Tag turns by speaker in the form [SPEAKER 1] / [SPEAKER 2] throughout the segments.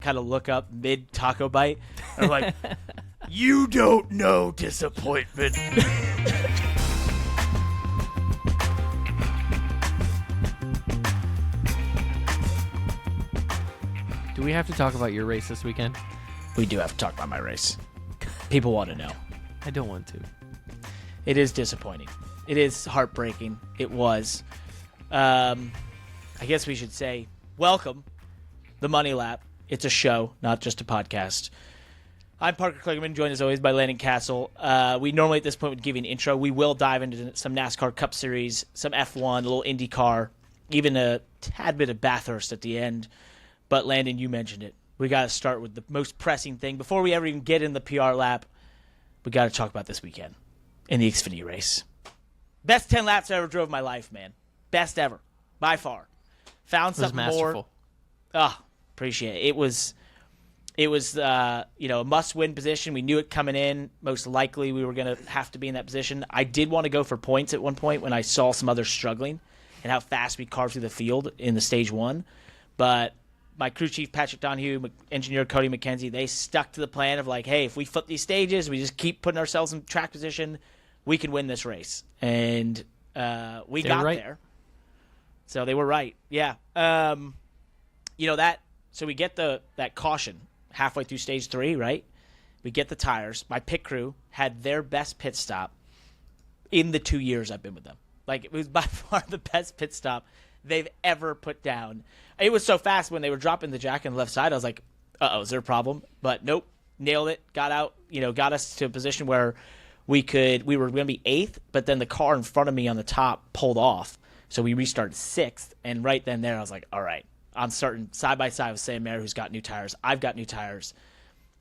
[SPEAKER 1] kind of look up mid taco bite. And I'm like, you don't know disappointment.
[SPEAKER 2] Do we have to talk about your race this weekend?
[SPEAKER 1] We do have to talk about my race. People want to know.
[SPEAKER 2] I don't want to.
[SPEAKER 1] It is disappointing. It is heartbreaking. It was. I guess we should say, welcome, the Money Lap. It's a show, not just a podcast. I'm Parker Kligerman, joined as always by Landon, Cassill. We normally at this point would give you an intro. We will dive into some NASCAR Cup Series, some F1, a little IndyCar, even a tad bit of Bathurst at the end. But Landon, you mentioned it. We got to start with the most pressing thing. Before we ever even get in the PR lap, we got to talk about this weekend in the Xfinity race. Best 10 laps I ever drove in my life, man. Best ever, by far. Found something
[SPEAKER 2] masterful.
[SPEAKER 1] more. Appreciate it. It was a must-win position. We knew it coming in. Most likely we were going to have to be in that position. I did want to go for points at one point when I saw some others struggling and how fast we carved through the field in the stage one. But my crew chief, Patrick Donahue, engineer Cody McKenzie, they stuck to the plan of like, hey, if we flip these stages, we just keep putting ourselves in track position, we can win this race. And we got there. So they were right. Yeah. So we get that caution halfway through stage 3, right? We get the tires. My pit crew had their best pit stop in the 2 years I've been with them. Like, it was by far the best pit stop they've ever put down. It was so fast when they were dropping the jack on the left side. I was like, uh-oh, is there a problem? But nope, nailed it. Got out, got us to a position where we were going to be 8th, but then the car in front of me on the top pulled off. So we restarted 6th, and right then there I was like, all right, I'm starting side by side with Sam Mayer, who's got new tires. I've got new tires.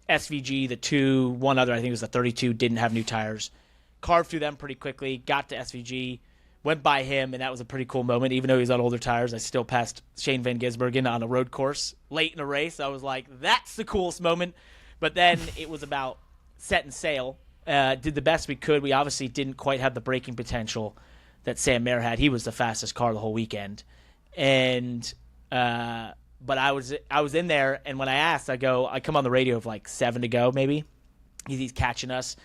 [SPEAKER 1] SVG, the 2, one other, I think it was the 32, didn't have new tires. Carved through them pretty quickly, got to SVG, went by him, and that was a pretty cool moment. Even though he's on older tires, I still passed Shane Van Gisbergen on a road course late in a race. I was like, that's the coolest moment. But then it was about setting sail. Did the best we could. We obviously didn't quite have the braking potential that Sam Mayer had. He was the fastest car the whole weekend. And but I was in there, and when I asked, I come on the radio of like 7 to go maybe. He's catching us.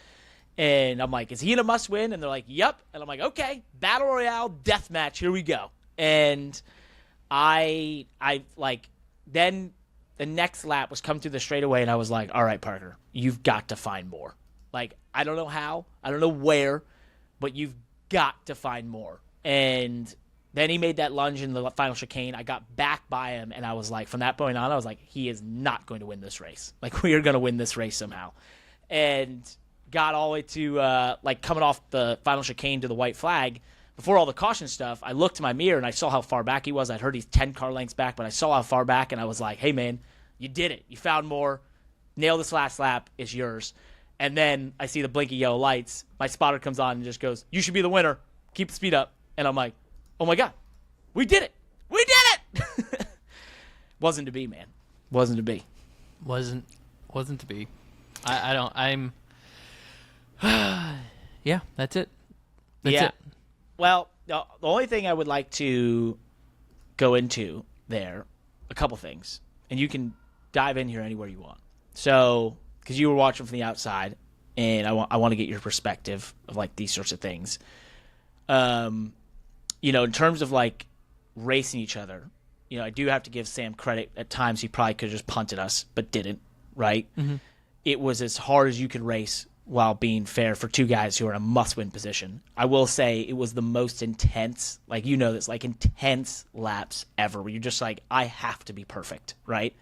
[SPEAKER 1] And I'm like, is he in a must win? And they're like, yep. And I'm like, okay, battle royale, death match, here we go. And I then the next lap was come through the straightaway, and I was like, all right, Parker, you've got to find more. Like, I don't know how, I don't know where, but you've got to find more. And then he made that lunge in the final chicane. I got back by him, and I was like, from that point on, I was like, he is not going to win this race. Like, we are going to win this race somehow. And got all the way to, coming off the final chicane to the white flag. Before all the caution stuff, I looked to my mirror, and I saw how far back he was. I'd heard he's 10 car lengths back, but I saw how far back, and I was like, hey, man, you did it. You found more. Nail this last lap. It's yours. And then I see the blinky yellow lights. My spotter comes on and just goes, you should be the winner. Keep the speed up. And I'm like, oh, my God. We did it. We did it. Wasn't to be, man. Wasn't to be.
[SPEAKER 2] Wasn't to be. Yeah, that's it. That's it.
[SPEAKER 1] Well, the only thing I would like to go into there, a couple things, and you can dive in here anywhere you want. So, because you were watching from the outside, and I want to get your perspective of like these sorts of things. In terms of like racing each other, I do have to give Sam credit. At times, he probably could have just punted us, but didn't. Right? Mm-hmm. It was as hard as you could race while being fair for two guys who are in a must-win position. I will say it was the most intense, intense laps ever, where you're just like, I have to be perfect, right?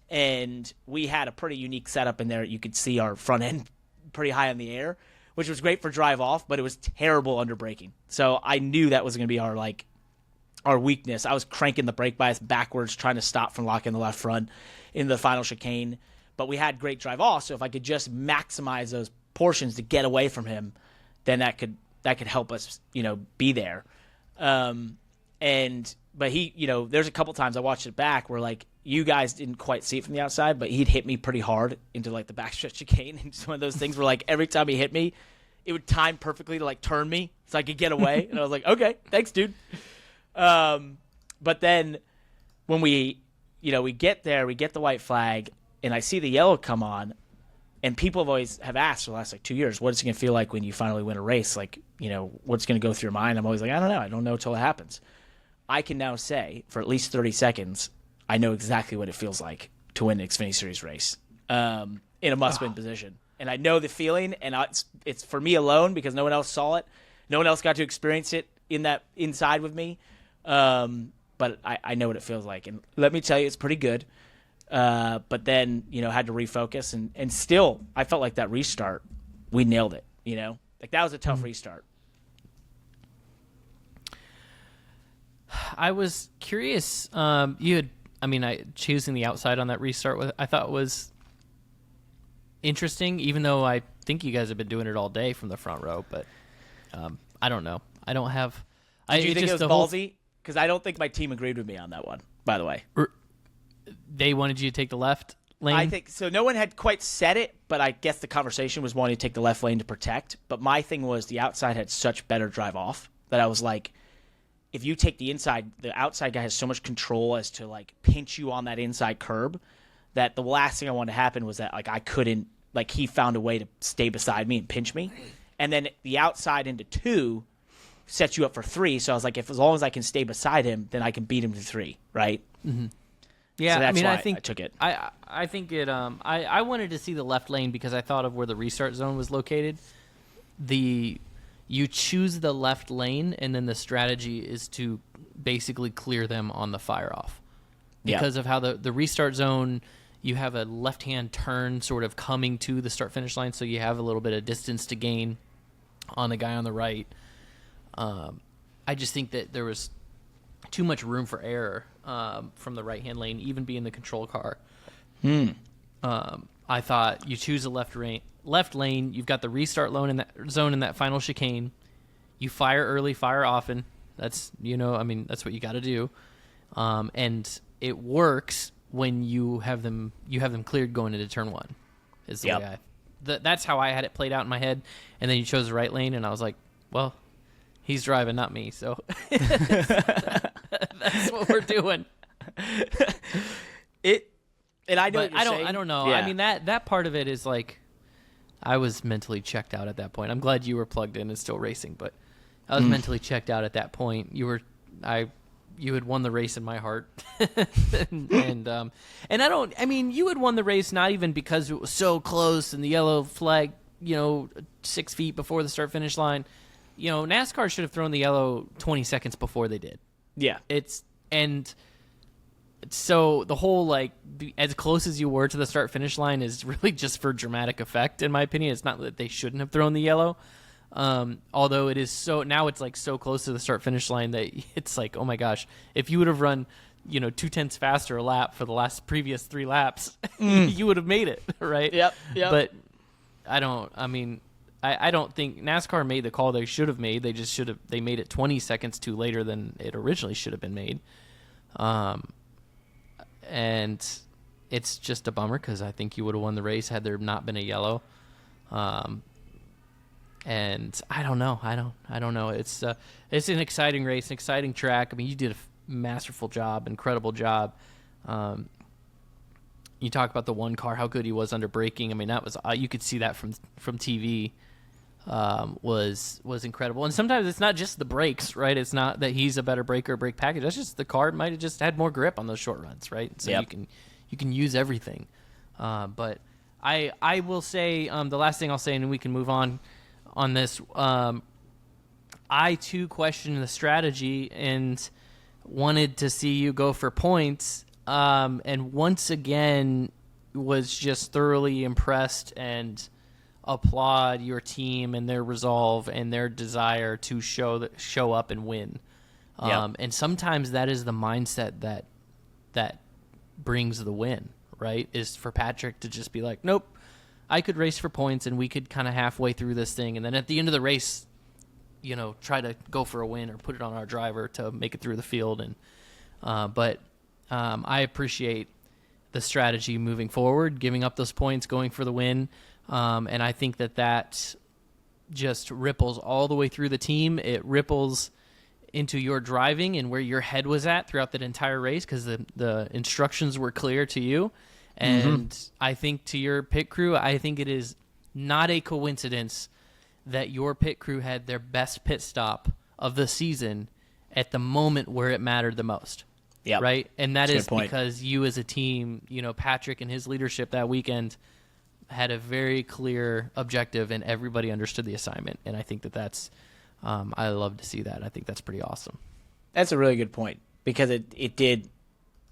[SPEAKER 1] And we had a pretty unique setup in there. You could see our front end pretty high in the air, which was great for drive off, but it was terrible under braking. So I knew that was going to be our weakness. I was cranking the brake bias backwards, trying to stop from locking the left front in the final chicane. But we had great drive off, so if I could just maximize those portions to get away from him, then that could help us, be there. But he, there's a couple times I watched it back where like you guys didn't quite see it from the outside, but he'd hit me pretty hard into like the backstretch chicane. And it's one of those things where like every time he hit me, it would time perfectly to like turn me so I could get away. And I was like, okay, thanks, dude. But then when we we get there, we get the white flag, and I see the yellow come on, and people have asked for the last 2 years, what is it going to feel like when you finally win a race? What's going to go through your mind? I'm always like, I don't know. I don't know until it happens. I can now say for at least 30 seconds, I know exactly what it feels like to win an Xfinity Series race in a must-win position. And I know the feeling, and it's for me alone because no one else saw it. No one else got to experience it inside with me. But I know what it feels like. And let me tell you, it's pretty good. But then, had to refocus. And still, I felt like that restart, we nailed it, that was a tough restart.
[SPEAKER 2] I was curious. Choosing the outside on that restart, I thought was interesting, even though I think you guys have been doing it all day from the front row. But I don't know. I don't have.
[SPEAKER 1] Did you think it was ballsy? Because I don't think my team agreed with me on that one, by the way.
[SPEAKER 2] They wanted you to take the left lane?
[SPEAKER 1] I think so. No one had quite said it, but I guess the conversation was wanting to take the left lane to protect. But my thing was the outside had such better drive off that I was like, if you take the inside, the outside guy has so much control as to pinch you on that inside curb that the last thing I wanted to happen was that I couldn't, he found a way to stay beside me and pinch me. And then the outside into 2 sets you up for 3. So I was like, as long as I can stay beside him, then I can beat him to 3, right?
[SPEAKER 2] Mm-hmm. Yeah,
[SPEAKER 1] so that's why
[SPEAKER 2] I
[SPEAKER 1] took it.
[SPEAKER 2] I think it. I wanted to see the left lane because I thought of where the restart zone was located. You choose the left lane, and then the strategy is to basically clear them on the fire off. Because of how the restart zone, you have a left-hand turn sort of coming to the start-finish line, so you have a little bit of distance to gain on the guy on the right. I just think that there was too much room for error from the right-hand lane, even being the control car. I thought you choose a left lane, you've got the restart zone in that final chicane. You fire early, fire often. That's that's what you got to do. And it works when you have them cleared going into turn 1. Is the way that's how I had it played out in my head. And then you chose the right lane, and I was like, well, he's driving, not me. So that's what we're doing.
[SPEAKER 1] And I know what you're saying.
[SPEAKER 2] I don't know.
[SPEAKER 1] Yeah.
[SPEAKER 2] I mean that part of it is I was mentally checked out at that point. I'm glad you were plugged in and still racing, but I was mentally checked out at that point. You had won the race in my heart. and you had won the race not even because it was so close and the yellow flag, 6 feet before the start finish line. NASCAR should have thrown the yellow 20 seconds before they did.
[SPEAKER 1] Yeah.
[SPEAKER 2] So the whole as close as you were to the start finish line is really just for dramatic effect, in my opinion. It's not that they shouldn't have thrown the yellow, although it is so close to the start finish line that it's oh my gosh, if you would have run 0.2 faster a lap for the previous 3 laps, you would have made it, right?
[SPEAKER 1] Yep.
[SPEAKER 2] But I don't think NASCAR made the call they should have made. They just they made it 20 seconds too later than it originally should have been made. And it's just a bummer because I think you would have won the race had there not been a yellow. And I don't know. I don't know. It's an exciting race, an exciting track. I mean, you did a masterful job, incredible job. You talk about the one car, how good he was under braking. I mean, that was you could see that from TV. Was incredible. And sometimes it's not just the brakes, right? It's not that he's a better braker or brake package. That's just the car might have just had more grip on those short runs, right? So you can use everything. But I will say the last thing I'll say, and then we can move on this. I too questioned the strategy and wanted to see you go for points. And once again was just thoroughly impressed and applaud your team and their resolve and their desire to show up and win. And sometimes that is the mindset that brings the win, right? Is for Patrick to just be like, nope, I could race for points and we could kind of halfway through this thing. And then at the end of the race, try to go for a win or put it on our driver to make it through the field. And, but I appreciate the strategy moving forward, giving up those points, going for the win. And I think that just ripples all the way through the team. It ripples into your driving and where your head was at throughout that entire race, because the instructions were clear to you. And I think to your pit crew, I think it is not a coincidence that your pit crew had their best pit stop of the season at the moment where it mattered the most.
[SPEAKER 1] Yeah.
[SPEAKER 2] Right? And that
[SPEAKER 1] That's a
[SPEAKER 2] is
[SPEAKER 1] good point.
[SPEAKER 2] because you as a team, Patrick and his leadership that weekend had a very clear objective and everybody understood the assignment. And I think that's I love to see that. I think that's pretty awesome.
[SPEAKER 1] That's a really good point, because it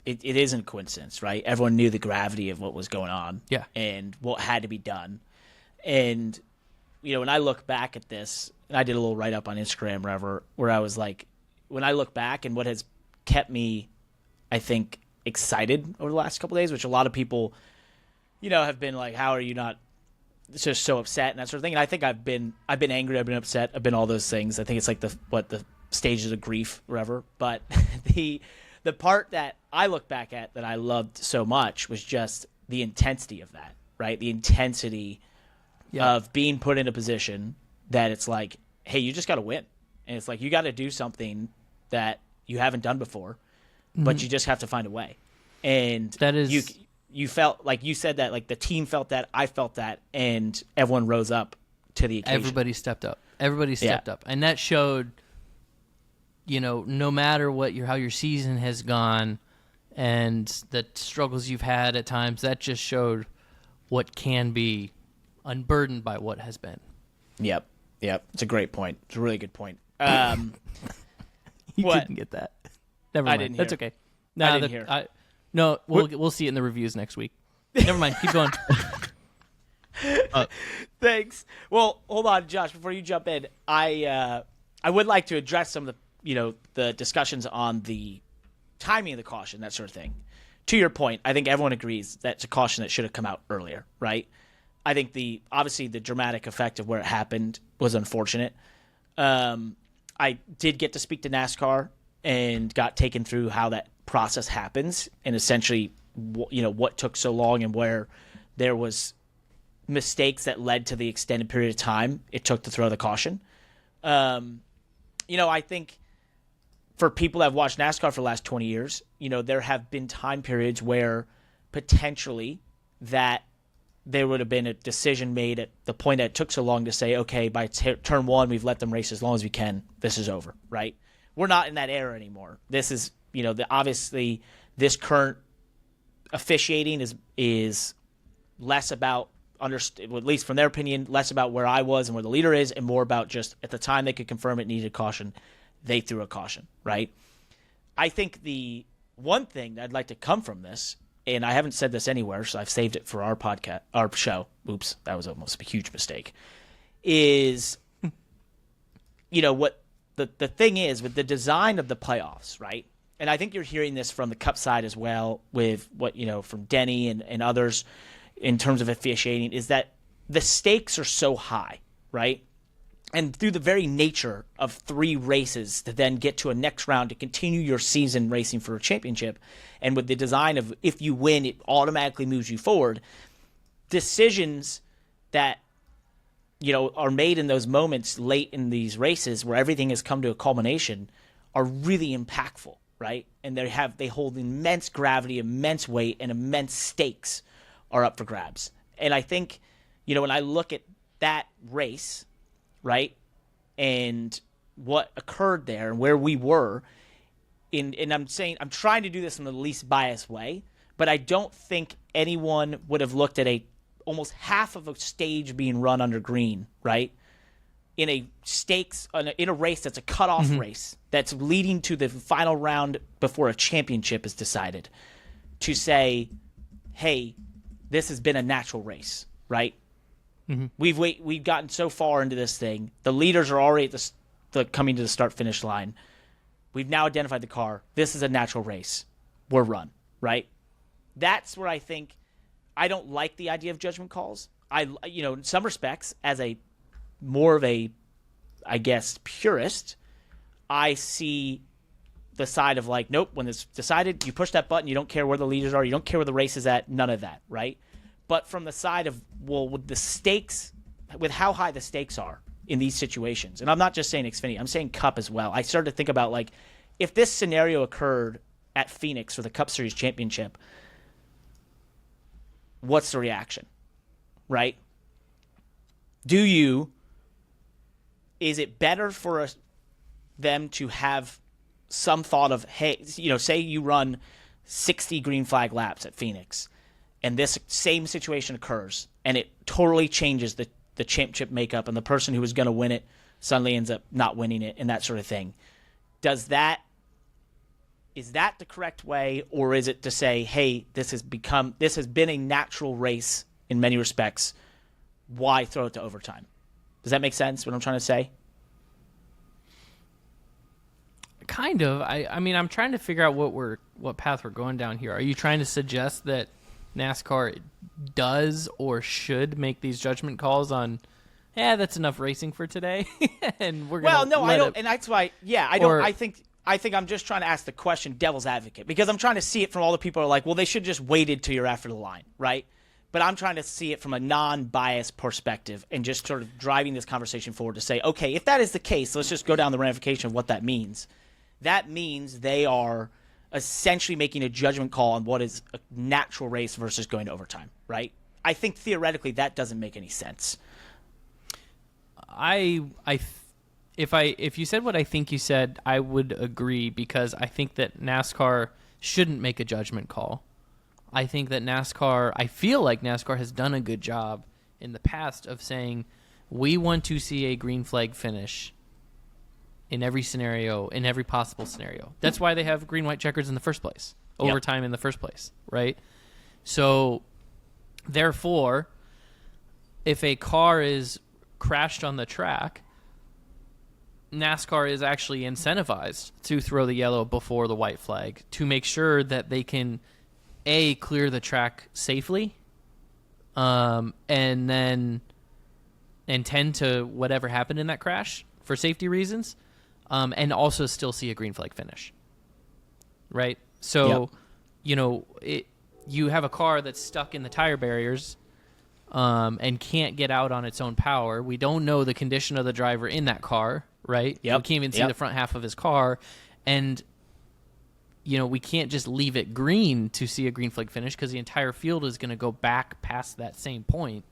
[SPEAKER 1] isn't a coincidence, right? Everyone knew the gravity of what was going on,
[SPEAKER 2] Yeah.
[SPEAKER 1] and what had to be done. And when I look back at this, and I did a little write up on Instagram, where I was like, when I look back and what has kept me, I think, excited over the last couple of days, which a lot of people, have been like, how are you not just so upset and that sort of thing? And I think I've been angry, I've been upset, I've been all those things. I think it's like the stages of grief, whatever. But the part that I look back at that I loved so much was just the intensity of that, right? The intensity of being put in a position that it's like, hey, you just got to win. And it's like, you got to do something that you haven't done before, but you just have to find a way. And
[SPEAKER 2] that is,
[SPEAKER 1] you felt like you said that, like the team felt that, I felt that, and everyone rose up to the occasion.
[SPEAKER 2] everybody stepped up. Everybody stepped up. And that showed, no matter how your season has gone and the struggles you've had at times, that just showed what can be unburdened by what has been.
[SPEAKER 1] Yep. It's a great point. It's a really good point.
[SPEAKER 2] You
[SPEAKER 1] What?
[SPEAKER 2] didn't get that. Never mind.
[SPEAKER 1] didn't
[SPEAKER 2] That's
[SPEAKER 1] hear.
[SPEAKER 2] okay.
[SPEAKER 1] I didn't hear.
[SPEAKER 2] No, we'll see it in the reviews next week. Never mind. Keep going.
[SPEAKER 1] Thanks. Well, hold on, Josh. Before you jump in, I would like to address some of the discussions on the timing of the caution, that sort of thing. To your point, I think everyone agrees that's a caution that should have come out earlier, right? I think obviously the dramatic effect of where it happened was unfortunate. I did get to speak to NASCAR and got taken through how that process happens, and essentially, what took so long and where there was mistakes that led to the extended period of time it took to throw the caution. I think for people that have watched NASCAR for the last 20 years, there have been time periods where potentially that there would have been a decision made at the point that it took so long to say, okay, by turn one, we've let them race as long as we can. This is over, right? We're not in that era anymore. This is, obviously this current officiating is less about, well, at least from their opinion, less about where I was and where the leader is, and more about just at the time they could confirm it needed caution, they threw a caution, right? I think the one thing that I'd like to come from this, and I haven't said this anywhere, so I've saved it for our podcast, our show. Oops, that was almost a huge mistake. Is, what the thing is with the design of the playoffs, right? And I think you're hearing this from the Cup side as well, with what from Denny and others in terms of officiating, is that the stakes are so high, right? And through the very nature of 3 races to then get to a next round to continue your season racing for a championship, and with the design of if you win, it automatically moves you forward, decisions that are made in those moments late in these races where everything has come to a culmination are really impactful, right? And they hold immense gravity, immense weight, and immense stakes are up for grabs. And I think, when I look at that race, right, and what occurred there and where we were, and I'm trying to do this in the least biased way, but I don't think anyone would have looked at almost half of a stage being run under green, right, in a race that's a cutoff race that's leading to the final round before a championship is decided, to say, hey, this has been a natural race, right? Mm-hmm. We've gotten so far into this thing. The leaders are already at the coming to the start-finish line. We've now identified the car. This is a natural race. We're run, right? That's where I think I don't like the idea of judgment calls. In some respects, as more of a, I guess, purist, I see the side of like, nope, when it's decided, you push that button, you don't care where the leaders are, you don't care where the race is at, none of that, right? But from the side of, well, with the stakes, with how high the stakes are, in these situations. And I'm not just saying Xfinity, I'm saying Cup as well. I started to think about, like, if this scenario occurred at Phoenix for the Cup Series championship, what's the reaction, right? Is it better for them to have some thought of, hey, say you run 60 green flag laps at Phoenix and this same situation occurs and it totally changes the championship makeup and the person who was going to win it suddenly ends up not winning it and that sort of thing. Is that the correct way, or is it to say, hey, this has been a natural race in many respects, why throw it to overtime? Does that make sense, what I'm trying to say?
[SPEAKER 2] Kind of. I mean, I'm trying to figure out what path we're going down here. Are you trying to suggest that NASCAR does or should make these judgment calls on, that's enough racing for today, and we're gonna? Well, no,
[SPEAKER 1] I don't, and that's why. Yeah, I don't. I think I'm just trying to ask the question, devil's advocate, because I'm trying to see it from all the people who are like, well, they should just waited till you're after the line, right? But I'm trying to see it from a non-biased perspective and just sort of driving this conversation forward to say, okay, if that is the case, let's just go down the ramification of what that means. That means they are essentially making a judgment call on what is a natural race versus going to overtime, right? I think theoretically that doesn't make any sense.
[SPEAKER 2] If you said what I think you said, I would agree, because I think that NASCAR shouldn't make a judgment call. I think that I feel like NASCAR has done a good job in the past of saying, we want to see a green flag finish in every scenario, in every possible scenario. That's why they have Green-White-Checkers in the first place, overtime in the first place, right? So, therefore, if a car is crashed on the track, NASCAR is actually incentivized to throw the yellow before the white flag to make sure that they can, A, clear the track safely, and then tend to whatever happened in that crash for safety reasons, and also still see a green flag finish. Right? So, you have a car that's stuck in the tire barriers and can't get out on its own power. We don't know the condition of the driver in that car, right?
[SPEAKER 1] Yep.
[SPEAKER 2] We can't even see the front half of his car. And, we can't just leave it green to see a green flag finish, because the entire field is going to go back past that same point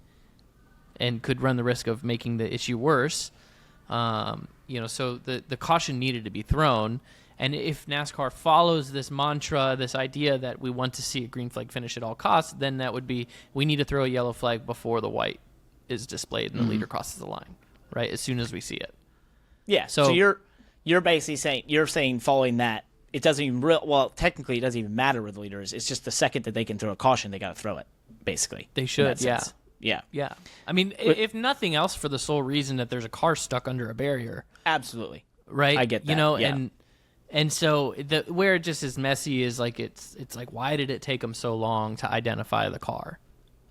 [SPEAKER 2] and could run the risk of making the issue worse. So the caution needed to be thrown. And if NASCAR follows this mantra, this idea that we want to see a green flag finish at all costs, then that would be, we need to throw a yellow flag before the white is displayed and the leader crosses the line, right? As soon as we see it.
[SPEAKER 1] Yeah. So you're basically saying following that, it doesn't even technically it doesn't even matter where the leader is. It's just the second that they can throw a caution, they got to throw it. Basically,
[SPEAKER 2] they should. Yeah. I mean, if nothing else, for the sole reason that there's a car stuck under a barrier.
[SPEAKER 1] Absolutely.
[SPEAKER 2] Right.
[SPEAKER 1] I get that.
[SPEAKER 2] And so where it just is messy is like it's like, why did it take them so long to identify the car?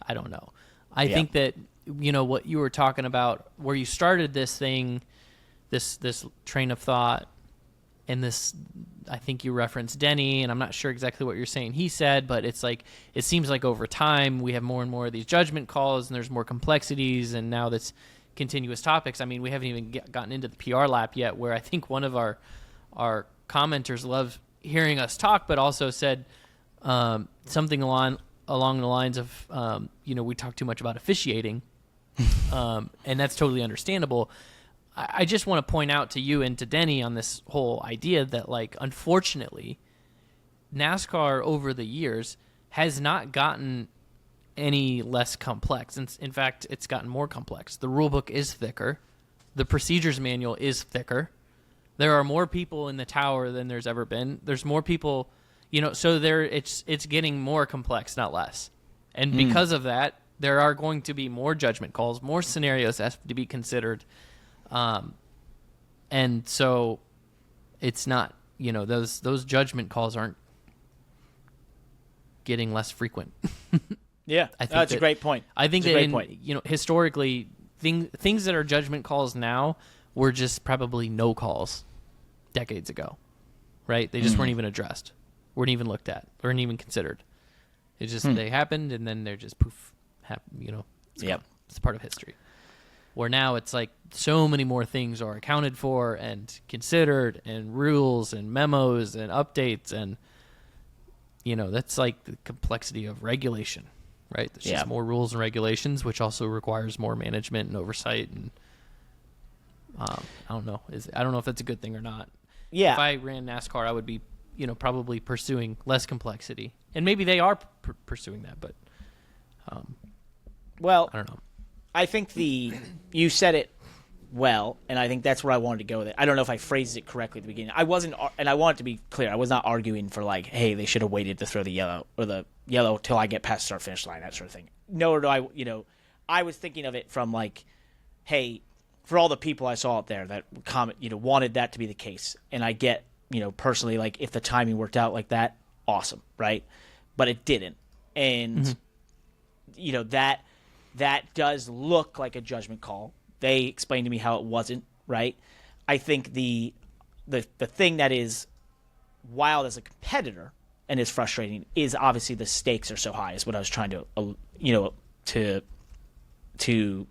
[SPEAKER 2] I don't know. I think that what you were talking about, where you started this thing, this train of thought, and this, I think you referenced Denny, and I'm not sure exactly what you're saying he said, but it's like, it seems like over time we have more and more of these judgment calls, and there's more complexities, and now that's continuous topics. I mean, we haven't even gotten into the PR lap yet, where I think one of our commenters loved hearing us talk, but also said something along the lines of, we talk too much about officiating, and that's totally understandable. I just want to point out to you and to Denny on this whole idea that, like, unfortunately, NASCAR over the years has not gotten any less complex. In fact, it's gotten more complex. The rule book is thicker. The procedures manual is thicker. There are more people in the tower than there's ever been. There's more people, so it's getting more complex, not less. And because of that, there are going to be more judgment calls, more scenarios have to be considered. And so it's not, those judgment calls aren't getting less frequent.
[SPEAKER 1] Yeah, that's a great point.
[SPEAKER 2] I think that historically, things that are judgment calls now were just probably no calls decades ago, right? They just weren't even addressed, weren't even looked at, weren't even considered. It's just they happened, and then they're just poof, it's gone. It's part of history. Where now it's like so many more things are accounted for and considered, and rules and memos and updates, and that's like the complexity of regulation, right? There's just more rules and regulations, which also requires more management and oversight. And I don't know. I don't know if that's a good thing or not.
[SPEAKER 1] Yeah.
[SPEAKER 2] If I ran NASCAR, I would be, probably pursuing less complexity, and maybe they are pursuing that, but
[SPEAKER 1] well,
[SPEAKER 2] I don't know.
[SPEAKER 1] I think you said it well, and I think that's where I wanted to go with it. I don't know if I phrased it correctly at the beginning. I wasn't, and I want it to be clear, I was not arguing for like, hey, they should have waited to throw the yellow till I get past start finish line, that sort of thing. Nor do I, I was thinking of it from like, hey, for all the people I saw out there that wanted that to be the case, and I get, personally, like if the timing worked out like that, awesome, right? But it didn't, and that does look like a judgment call. They explained to me how it wasn't, right? I think the thing that is wild as a competitor and is frustrating is obviously the stakes are so high, is what I was trying to to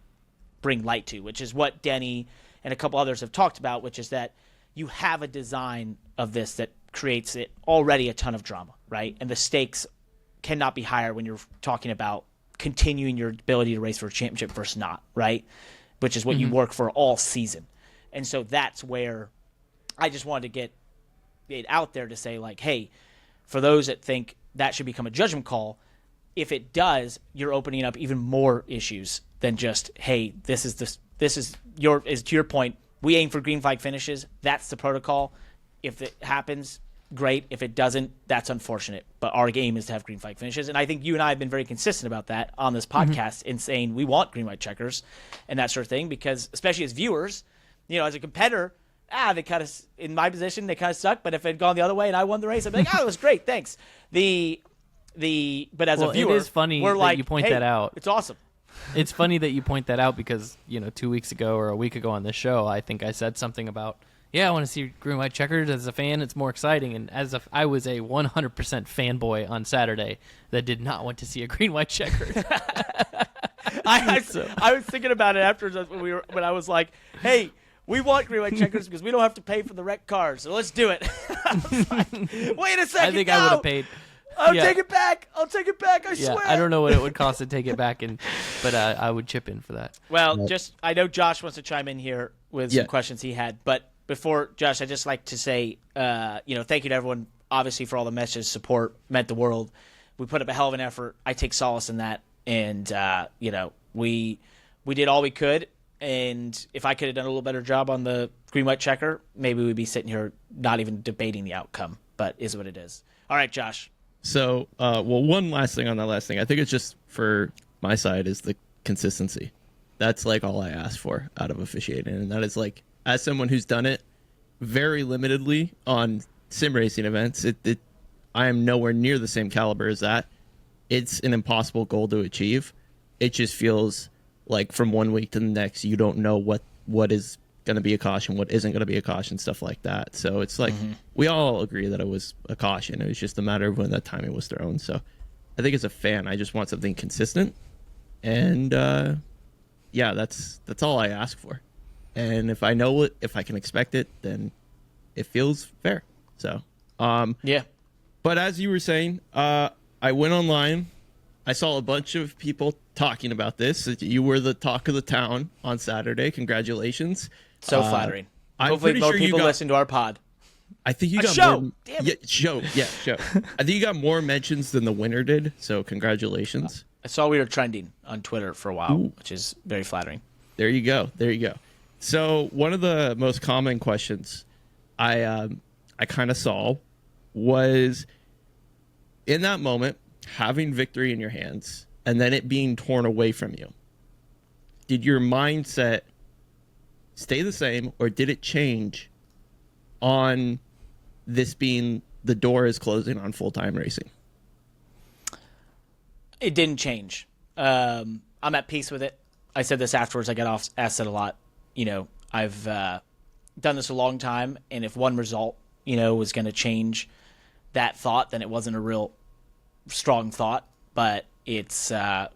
[SPEAKER 1] bring light to, which is what Denny and a couple others have talked about, which is that you have a design of this that creates it already a ton of drama, right? And the stakes cannot be higher when you're talking about continuing your ability to race for a championship versus not, right? Which is what you work for all season. And so that's where I just wanted to get it out there to say, like, hey, for those that think that should become a judgment call, if it does, you're opening up even more issues than just, hey, to your point, we aim for green flag finishes. That's the protocol. If it happens, great. If it doesn't, that's unfortunate. But our game is to have green flag finishes. And I think you and I have been very consistent about that on this podcast in saying we want green white checkers and that sort of thing, because especially as viewers, as a competitor, they kind of, in my position, they kind of suck. But if it had gone the other way and I won the race, I'd be like, it was great. Thanks. But as a viewer,
[SPEAKER 2] it is funny
[SPEAKER 1] we're
[SPEAKER 2] that
[SPEAKER 1] like,
[SPEAKER 2] you point
[SPEAKER 1] hey,
[SPEAKER 2] that out.
[SPEAKER 1] It's awesome.
[SPEAKER 2] It's funny that you point that out because, 2 weeks ago or a week ago on this show, I think I said something about, I want to see green white checkered as a fan. It's more exciting. And I was a 100% fanboy on Saturday that did not want to see a green white checkered.
[SPEAKER 1] I was thinking about it after when I was like, hey, we want green white checkers because we don't have to pay for the wrecked cars, so let's do it. I was like, wait a second,
[SPEAKER 2] I think I would have paid.
[SPEAKER 1] I'll take it back. I swear.
[SPEAKER 2] I don't know what it would cost to take it back, but I would chip in for that.
[SPEAKER 1] Well, I know Josh wants to chime in here with some questions he had, but before Josh, I'd just like to say, thank you to everyone, obviously, for all the messages, support, meant the world. We put up a hell of an effort. I take solace in that, and we did all we could. And if I could have done a little better job on the green white checker, maybe we'd be sitting here not even debating the outcome. But is what it is. All right, Josh.
[SPEAKER 3] So, one last thing on that last thing. I think it's just for my side is the consistency. That's like all I ask for out of officiating, and that is like, as someone who's done it very limitedly on sim racing events, I am nowhere near the same caliber as that. It's an impossible goal to achieve. It just feels like from one week to the next, you don't know what is going to be a caution, what isn't going to be a caution, stuff like that. So it's like we all agree that it was a caution. It was just a matter of when that timing was thrown. So I think as a fan, I just want something consistent, and that's all I ask for. And if I know it, if I can expect it, then it feels fair. So
[SPEAKER 1] yeah.
[SPEAKER 3] But as you were saying, I went online. I saw a bunch of people talking about this. You were the talk of the town on Saturday. Congratulations.
[SPEAKER 1] So flattering.
[SPEAKER 3] I'm
[SPEAKER 1] Hopefully
[SPEAKER 3] pretty
[SPEAKER 1] more
[SPEAKER 3] sure you
[SPEAKER 1] people
[SPEAKER 3] got-
[SPEAKER 1] listen to our pod.
[SPEAKER 3] I think you got
[SPEAKER 1] show.
[SPEAKER 3] more.
[SPEAKER 1] Damn it.
[SPEAKER 3] Show. I think you got more mentions than the winner did. So congratulations.
[SPEAKER 1] I saw we were trending on Twitter for a while, which is very flattering.
[SPEAKER 3] There you go. So one of the most common questions I kind of saw was, in that moment, having victory in your hands and then it being torn away from you, did your mindset stay the same, or did it change on this being the door is closing on full-time racing?
[SPEAKER 1] It didn't change. I'm at peace with it. I said this afterwards. I got asked it a lot. I've done this a long time, and if one result, was going to change that thought, then it wasn't a real strong thought. But, it's or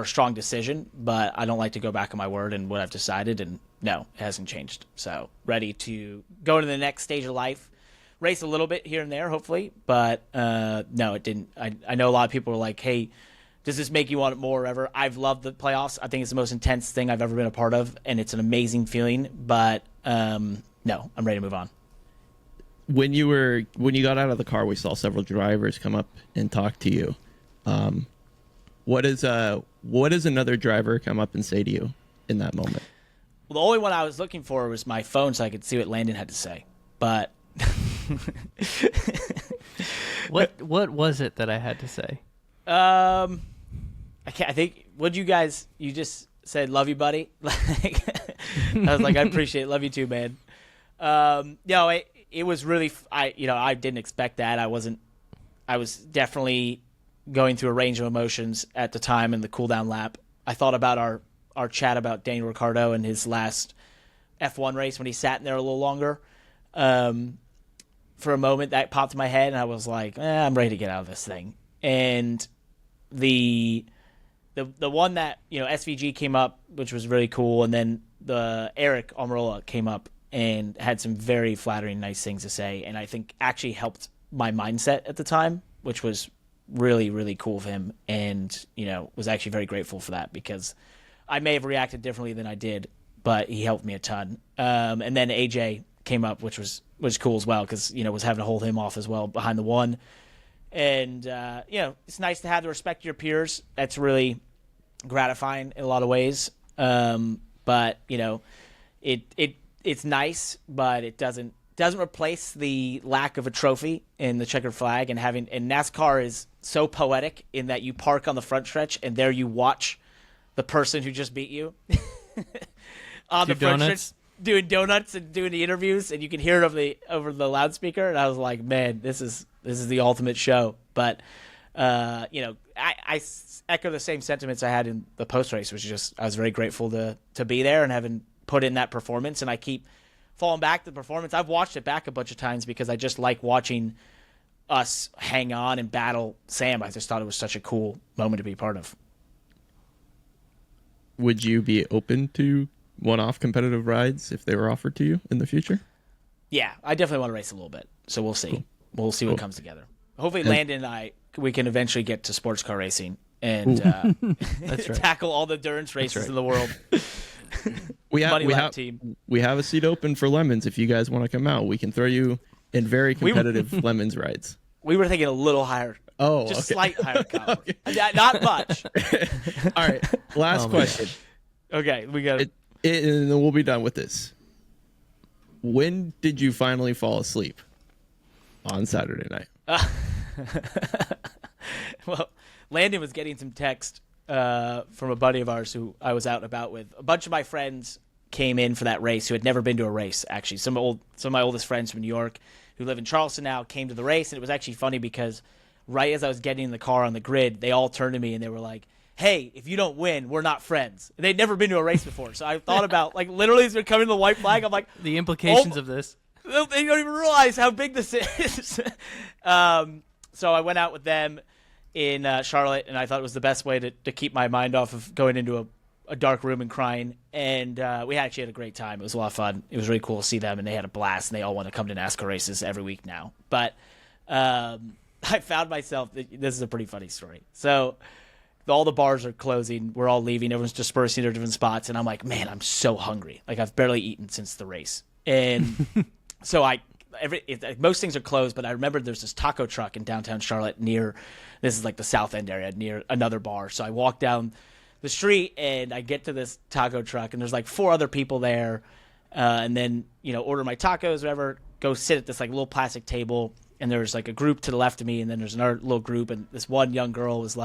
[SPEAKER 1] a strong decision, but I don't like to go back on my word and what I've decided, and no, it hasn't changed. So ready to go to the next stage of life, race a little bit here and there, hopefully, but no, it didn't. I know a lot of people are like, hey, does this make you want it more or ever? I've loved the playoffs. I think it's the most intense thing I've ever been a part of, and it's an amazing feeling, but no, I'm ready to move on.
[SPEAKER 3] When you got out of the car, we saw several drivers come up and talk to you. What does another driver come up and say to you in that moment?
[SPEAKER 1] Well, the only one I was looking for was my phone so I could see what Landon had to say. But
[SPEAKER 2] what was it that I had to say?
[SPEAKER 1] I think you just said love you, buddy. Like I was like, I appreciate it, love you too, man. No, it was really I didn't expect that. I was definitely going through a range of emotions at the time in the cool down lap. I thought about our chat about Daniel Ricciardo and his last F1 race when he sat in there a little longer. For a moment that popped in my head, and I was like, I'm ready to get out of this thing. And the one that SVG came up, which was really cool, and then the Eric Almirola came up and had some very flattering, nice things to say, and I think actually helped my mindset at the time, which was really, really cool of him, and was actually very grateful for that, because I may have reacted differently than I did, but he helped me a ton. And then AJ came up, which was cool as well, because was having to hold him off as well behind the one. And it's nice to have the respect of your peers. That's really gratifying in a lot of ways. But it's nice, but it doesn't replace the lack of a trophy in the checkered flag, and NASCAR is so poetic in that you park on the front stretch and there you watch the person who just beat you on the front stretch doing donuts and doing the interviews, and you can hear it over the loudspeaker. And I was like, man, this is the ultimate show. But I echo the same sentiments I had in the post race, which is just I was very grateful to be there and having put in that performance. And I keep falling back to the performance. I've watched it back a bunch of times because I just like watching us hang on and battle Sam. I just thought it was such a cool moment to be part of.
[SPEAKER 3] Would you be open to one-off competitive rides if they were offered to you in the future?
[SPEAKER 1] Yeah, I definitely want to race a little bit. So we'll see. Cool. We'll see what comes together. Hopefully Landon and we can eventually get to sports car racing and
[SPEAKER 2] That's right.
[SPEAKER 1] tackle all the endurance races in the world.
[SPEAKER 3] We have a seat open for Lemons if you guys want to come out. We can throw you in very competitive Lemons rides.
[SPEAKER 1] We were thinking a little higher.
[SPEAKER 3] Oh,
[SPEAKER 1] just
[SPEAKER 3] okay.
[SPEAKER 1] Slight higher caliber. Okay. Not much.
[SPEAKER 3] All right. Last question.
[SPEAKER 1] Okay, we got it.
[SPEAKER 3] And then we'll be done with this. When did you finally fall asleep on Saturday night?
[SPEAKER 1] Well, Landon was getting some text from a buddy of ours who I was out and about with. A bunch of my friends came in for that race who had never been to a race, actually. Some of my oldest friends from New York who live in Charleston now came to the race, and it was actually funny because right as I was getting in the car on the grid, they all turned to me and they were like, hey, if you don't win, we're not friends. They'd never been to a race before. So I thought about, literally as we're coming to the white flag, I'm like,
[SPEAKER 2] the implications of this.
[SPEAKER 1] They don't even realize how big this is. So I went out with them in Charlotte, and I thought it was the best way to keep my mind off of going into a dark room and crying. And we actually had a great time. It was a lot of fun. It was really cool to see them, and they had a blast, and they all want to come to NASCAR races every week now. But I found myself, this is a pretty funny story. So all the bars are closing. We're all leaving. Everyone's dispersing to different spots. And I'm like, man, I'm so hungry. I've barely eaten since the race. And so most things are closed, but I remember there's this taco truck in downtown Charlotte this is the South End area, near another bar. So I walk down the street and I get to this taco truck, and there's 4 other people there. And then, order my tacos, whatever, go sit at this little plastic table. And there's a group to the left of me, and then there's another little group. And this one young girl was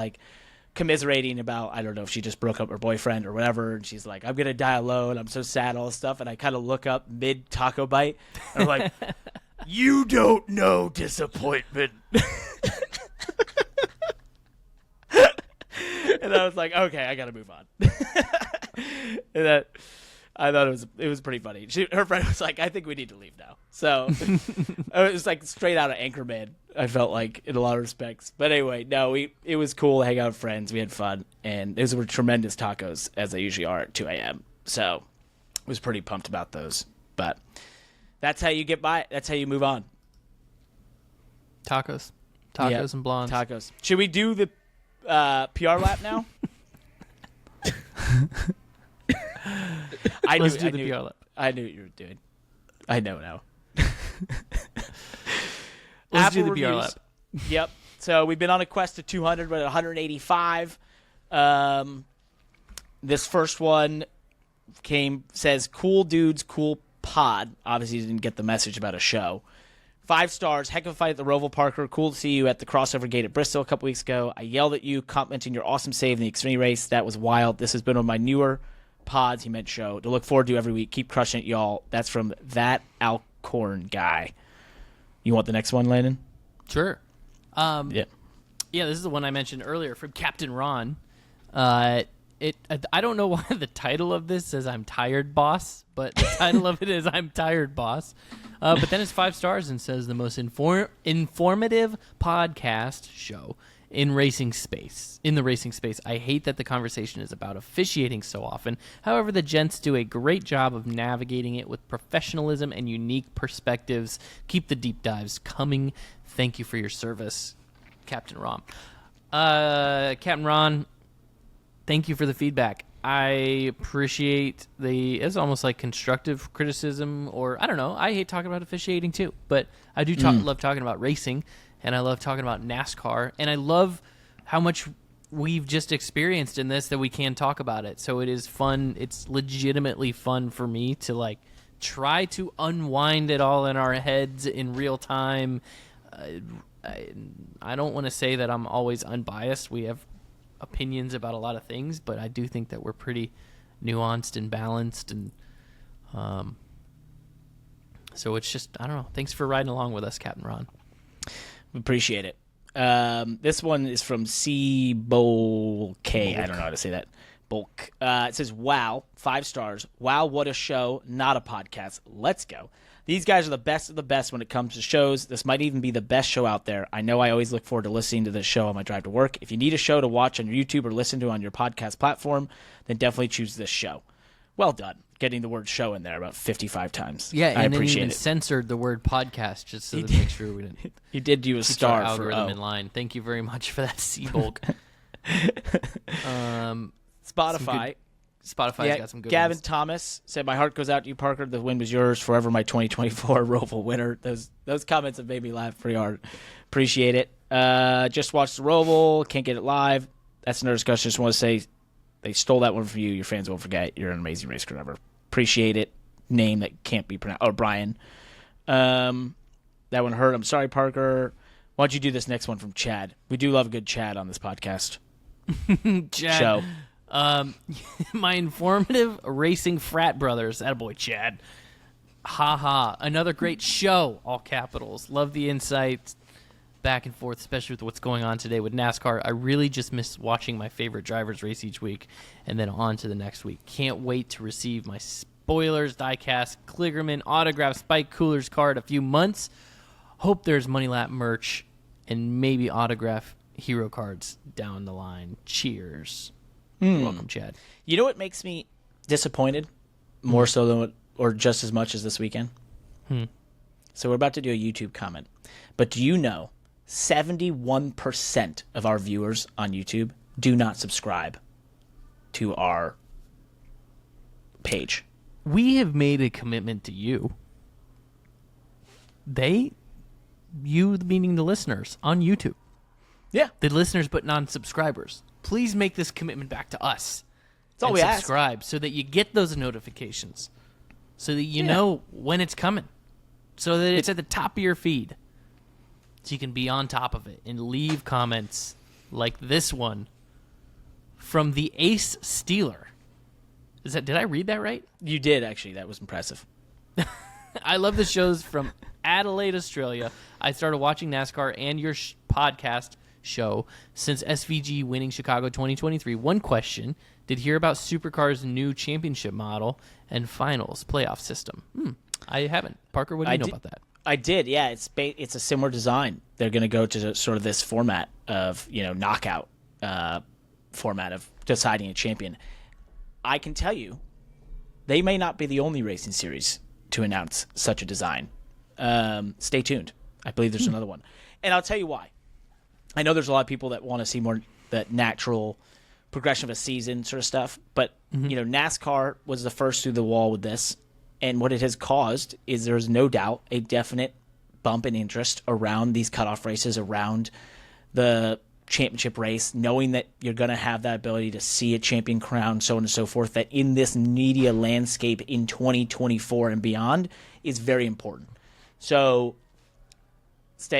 [SPEAKER 1] commiserating about, I don't know if she just broke up with her boyfriend or whatever, and she's like, I'm gonna die alone, I'm so sad, all this stuff. And I kind of look up mid taco bite, and I'm like, you don't know disappointment. And I was like, okay, I gotta move on. And I thought it was pretty funny. Her friend was like, "I think we need to leave now." So it was like straight out of Anchorman. I felt like in a lot of respects. But anyway, no, it was cool to hang out with friends. We had fun, and those were tremendous tacos as they usually are at 2 a.m. So I was pretty pumped about those. But that's how you get by. That's how you move on.
[SPEAKER 2] Tacos
[SPEAKER 1] Yep.
[SPEAKER 2] and blondes.
[SPEAKER 1] Tacos. Should we do the PR lap now?
[SPEAKER 2] Let's do the PR lap.
[SPEAKER 1] I knew what you were doing. I know now.
[SPEAKER 2] Let's
[SPEAKER 1] Apple
[SPEAKER 2] do the
[SPEAKER 1] reviews.
[SPEAKER 2] PR lap.
[SPEAKER 1] Yep. So we've been on a quest to 200. We're at 185. This first one says, "Cool dudes, cool pod." Obviously, you didn't get the message about a show. 5 stars. Heck of a fight at the Roval, Parker. Cool to see you at the crossover gate at Bristol a couple weeks ago. I yelled at you, complimenting your awesome save in the Xfinity race. That was wild. This has been one of my newer pods, he meant show, to look forward to every week. Keep crushing it, y'all. That's from that Alcorn guy. You want the next one, Landon?
[SPEAKER 2] Sure.
[SPEAKER 1] Yeah.
[SPEAKER 2] Yeah, this is the one I mentioned earlier from Captain Ron. I don't know why the title of this says "I'm tired, boss," but the title of it is "I'm tired, boss." But then it's 5 stars and says the most informative podcast show in the racing space. I hate that the conversation is about officiating so often. However, the gents do a great job of navigating it with professionalism and unique perspectives. Keep the deep dives coming. Thank you for your service, Captain Ron. Captain Ron, thank you for the feedback. I appreciate it's almost like constructive criticism, or I don't know. I hate talking about officiating too, but I do love talking about racing, and I love talking about NASCAR, and I love how much we've just experienced in this that we can talk about it. So it is fun. It's legitimately fun for me to like try to unwind it all in our heads in real time. I don't want to say that I'm always unbiased. We have opinions about a lot of things, but I do think that we're pretty nuanced and balanced, and so it's just, I don't know. Thanks for riding along with us, Captain Ron.
[SPEAKER 1] Appreciate it. This one is from C. Bowl K. I don't know how to say that. Bulk. It says, "Wow, 5 stars. Wow, what a show, not a podcast. Let's go. These guys are the best of the best when it comes to shows. This might even be the best show out there. I know I always look forward to listening to this show on my drive to work. If you need a show to watch on your YouTube or listen to on your podcast platform, then definitely choose this show." Well done. Getting the word show in there about 55 times.
[SPEAKER 2] Yeah,
[SPEAKER 1] I
[SPEAKER 2] and then
[SPEAKER 1] appreciate
[SPEAKER 2] even
[SPEAKER 1] it.
[SPEAKER 2] censored the word podcast just so to make sure we didn't
[SPEAKER 1] He did do a
[SPEAKER 2] keep
[SPEAKER 1] star
[SPEAKER 2] our
[SPEAKER 1] for
[SPEAKER 2] algorithm in line. Thank you very much for that, C-Bulk.
[SPEAKER 1] Spotify.
[SPEAKER 2] Spotify's got some good
[SPEAKER 1] Gavin
[SPEAKER 2] ones.
[SPEAKER 1] Thomas said, "My heart goes out to you, Parker. The win was yours. Forever my 2024 Roval winner." Those comments have made me laugh pretty hard. Appreciate it. Just watched the Roval. Can't get it live. That's another discussion. Just want to say they stole that one from you. Your fans won't forget. You're an amazing race car driver. Appreciate it. Name that can't be pronounced. Oh, Brian. That one hurt. I'm sorry, Parker. Why don't you do this next one from Chad? We do love a good Chad on this podcast.
[SPEAKER 2] Chad,
[SPEAKER 1] Show.
[SPEAKER 2] My informative racing frat brothers. Attaboy, Chad. Ha. Another great show, all capitals. Love the insights back and forth, especially with what's going on today with NASCAR. I really just miss watching my favorite drivers race each week and then on to the next week. Can't wait to receive my spoilers, diecast, Kligerman, autograph, Spike Coolers card a few months. Hope there's Money Lap merch and maybe autograph hero cards down the line. Cheers. You're welcome, Chad.
[SPEAKER 1] You know what makes me disappointed more so than or just as much as this weekend? So we're about to do a YouTube comment. But do you know 71% of our viewers on YouTube do not subscribe to our page?
[SPEAKER 2] We have made a commitment to you. You meaning the listeners on YouTube.
[SPEAKER 1] Yeah.
[SPEAKER 2] The listeners but non-subscribers. Please make this commitment back to us.
[SPEAKER 1] That's all
[SPEAKER 2] and
[SPEAKER 1] we ask.
[SPEAKER 2] subscribe so that you get those notifications. So that you know when it's coming. So that it's at the top of your feed. So you can be on top of it and leave comments like this one from the Ace Stealer. Did I read that right?
[SPEAKER 1] You did, actually. That was impressive.
[SPEAKER 2] I love the shows from Adelaide, Australia. I started watching NASCAR and your podcast show. Since SVG winning Chicago 2023, one question: did hear about Supercar's new championship model and finals playoff system? I haven't. Parker, what do you know about that?
[SPEAKER 1] I did, yeah. It's a similar design. They're going to go to sort of this format of knockout format of deciding a champion. I can tell you, they may not be the only racing series to announce such a design. Stay tuned. I believe there's another one, and I'll tell you why. I know there's a lot of people that want to see more that natural progression of a season sort of stuff, but NASCAR was the first through the wall with this. And what it has caused is there's no doubt a definite bump in interest around these cutoff races, around the championship race, knowing that you're going to have that ability to see a champion crown, so on and so forth, that in this media landscape in 2024 and beyond is very important. So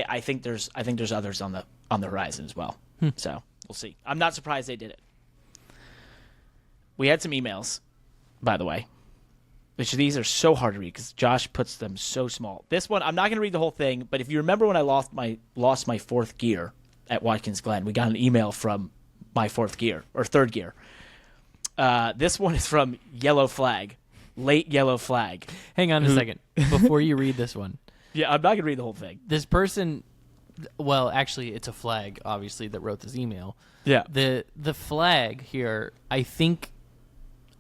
[SPEAKER 1] I think there's others on the horizon as well. So we'll see. I'm not surprised they did it. We had some emails, by the way. Which these are so hard to read because Josh puts them so small. This one, I'm not going to read the whole thing, but if you remember when I lost my fourth gear at Watkins Glen, we got an email from my fourth gear, or third gear. This one is from Yellow Flag, late Yellow Flag.
[SPEAKER 2] Hang on a second before you read this one.
[SPEAKER 1] Yeah, I'm not going to read the whole thing.
[SPEAKER 2] This person, well, actually, it's a flag, obviously, that wrote this email.
[SPEAKER 1] Yeah.
[SPEAKER 2] The flag here,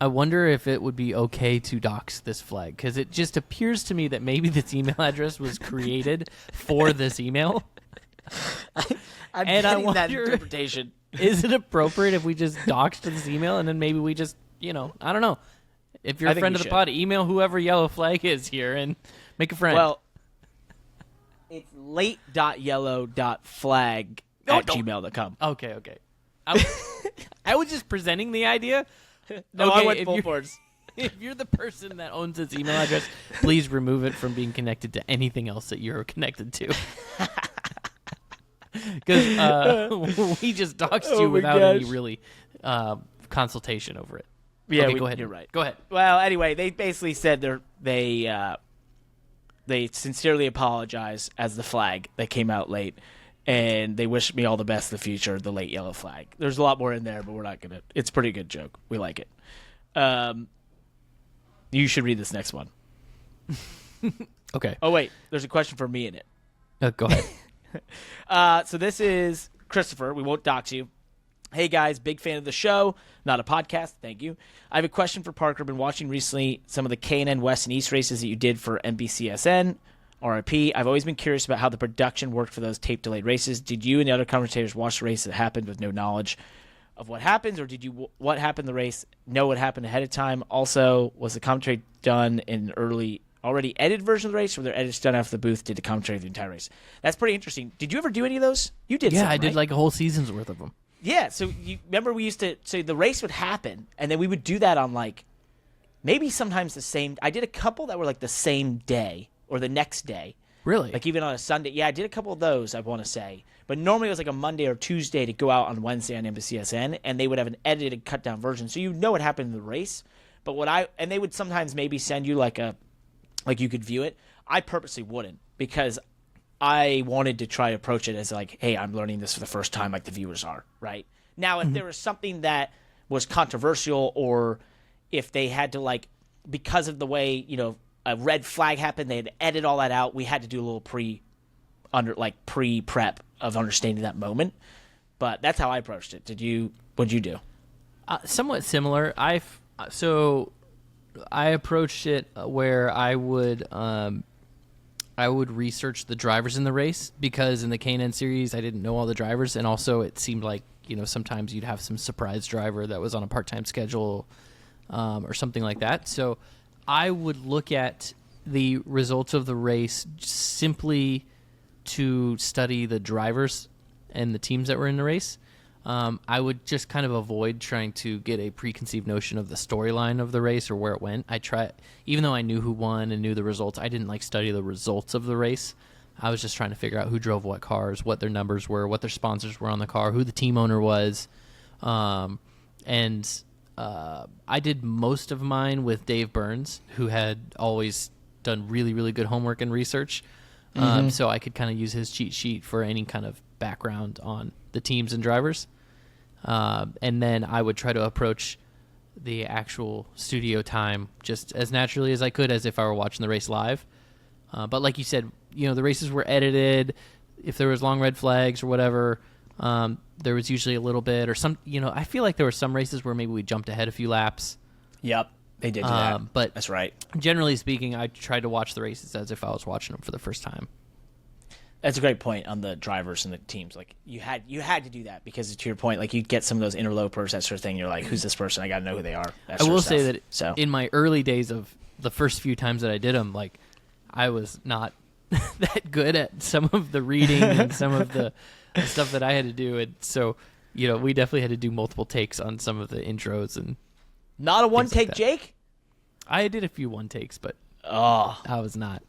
[SPEAKER 2] I wonder if it would be okay to dox this flag, because it just appears to me that maybe this email address was created for this email.
[SPEAKER 1] I'm getting that interpretation.
[SPEAKER 2] Is it appropriate if we just doxed this email and then maybe we just, I don't know. If you're a friend of the pod, email whoever Yellow Flag is here and make a friend.
[SPEAKER 1] Well, it's late.yellow.flag at gmail.com.
[SPEAKER 2] Okay. I was just presenting the idea.
[SPEAKER 1] No,
[SPEAKER 2] okay,
[SPEAKER 1] I went full force.
[SPEAKER 2] If you're the person that owns this email address, please remove it from being connected to anything else that you're connected to. Because we just doxed you without any really consultation over it.
[SPEAKER 1] Yeah,
[SPEAKER 2] okay, go ahead.
[SPEAKER 1] You're right.
[SPEAKER 2] Go ahead.
[SPEAKER 1] Well, anyway, they basically said they sincerely apologize as the flag that came out late. And they wish me all the best in the future, the late Yellow Flag. There's a lot more in there, but we're not going to. It's a pretty good joke. We like it. You should read this next one.
[SPEAKER 2] Okay.
[SPEAKER 1] Oh, wait. There's a question for me in it.
[SPEAKER 2] Go ahead.
[SPEAKER 1] So this is Christopher. We won't dox you. Hey, guys. Big fan of the show. Not a podcast. Thank you. I have a question for Parker. Been watching recently some of the K&N West and East races that you did for NBCSN. RIP. I've always been curious about how the production worked for those tape-delayed races. Did you and the other commentators watch the race that happened with no knowledge of what happens, or did you what happened in the race know what happened ahead of time? Also, was the commentary done in already edited version of the race, or were there edits done after the booth did the commentary of the entire race? That's pretty interesting. Did you ever do any of those? You did.
[SPEAKER 2] Yeah, I did
[SPEAKER 1] right?
[SPEAKER 2] like a whole season's worth of them.
[SPEAKER 1] Yeah, so you remember we used to so the race would happen, and then we would do that on maybe sometimes the same. I did a couple that were the same day or the next day.
[SPEAKER 2] Really?
[SPEAKER 1] Even on a Sunday. Yeah, I did a couple of those, I want to say. But normally it was a Monday or Tuesday to go out on Wednesday on NBCSN, and they would have an edited, cut-down version. So you know what happened in the race. But and they would sometimes maybe send you you could view it. I purposely wouldn't, because I wanted to try to approach it as hey, I'm learning this for the first time like the viewers are, right? Now, if there was something that was controversial, or if they had to, because of the way, a red flag happened, they had to edit all that out. We had to do a little pre-prep of understanding that moment. But that's how I approached it. What'd you do?
[SPEAKER 2] Somewhat similar. I approached it where I would research the drivers in the race, because in the K&N series I didn't know all the drivers, and also it seemed like sometimes you'd have some surprise driver that was on a part-time schedule or something like that. So I would look at the results of the race simply to study the drivers and the teams that were in the race. I would just kind of avoid trying to get a preconceived notion of the storyline of the race or where it went. Even though I knew who won and knew the results, I didn't study the results of the race. I was just trying to figure out who drove what cars, what their numbers were, what their sponsors were on the car, who the team owner was. I did most of mine with Dave Burns, who had always done really, really good homework and research. So I could kind of use his cheat sheet for any kind of background on the teams and drivers. And then I would try to approach the actual studio time just as naturally as I could, as if I were watching the race live. But like you said, the races were edited. If there was long red flags or whatever, there was usually a little bit or some, I feel like there were some races where maybe we jumped ahead a few laps.
[SPEAKER 1] Yep, they did do that.
[SPEAKER 2] But
[SPEAKER 1] that's right.
[SPEAKER 2] Generally speaking, I tried to watch the races as if I was watching them for the first time.
[SPEAKER 1] That's a great point on the drivers and the teams. Like you had to do that because to your point, like you get some of those interlopers, that sort of thing. You're like, who's this person? I got to know who they are.
[SPEAKER 2] I will say that in my early days of the first few times that I did them, like I was not that good at some of the reading and some of the stuff that I had to do. And so, we definitely had to do multiple takes on some of the intros and
[SPEAKER 1] not a one take, like Jake.
[SPEAKER 2] I did a few one takes, but
[SPEAKER 1] I
[SPEAKER 2] was not.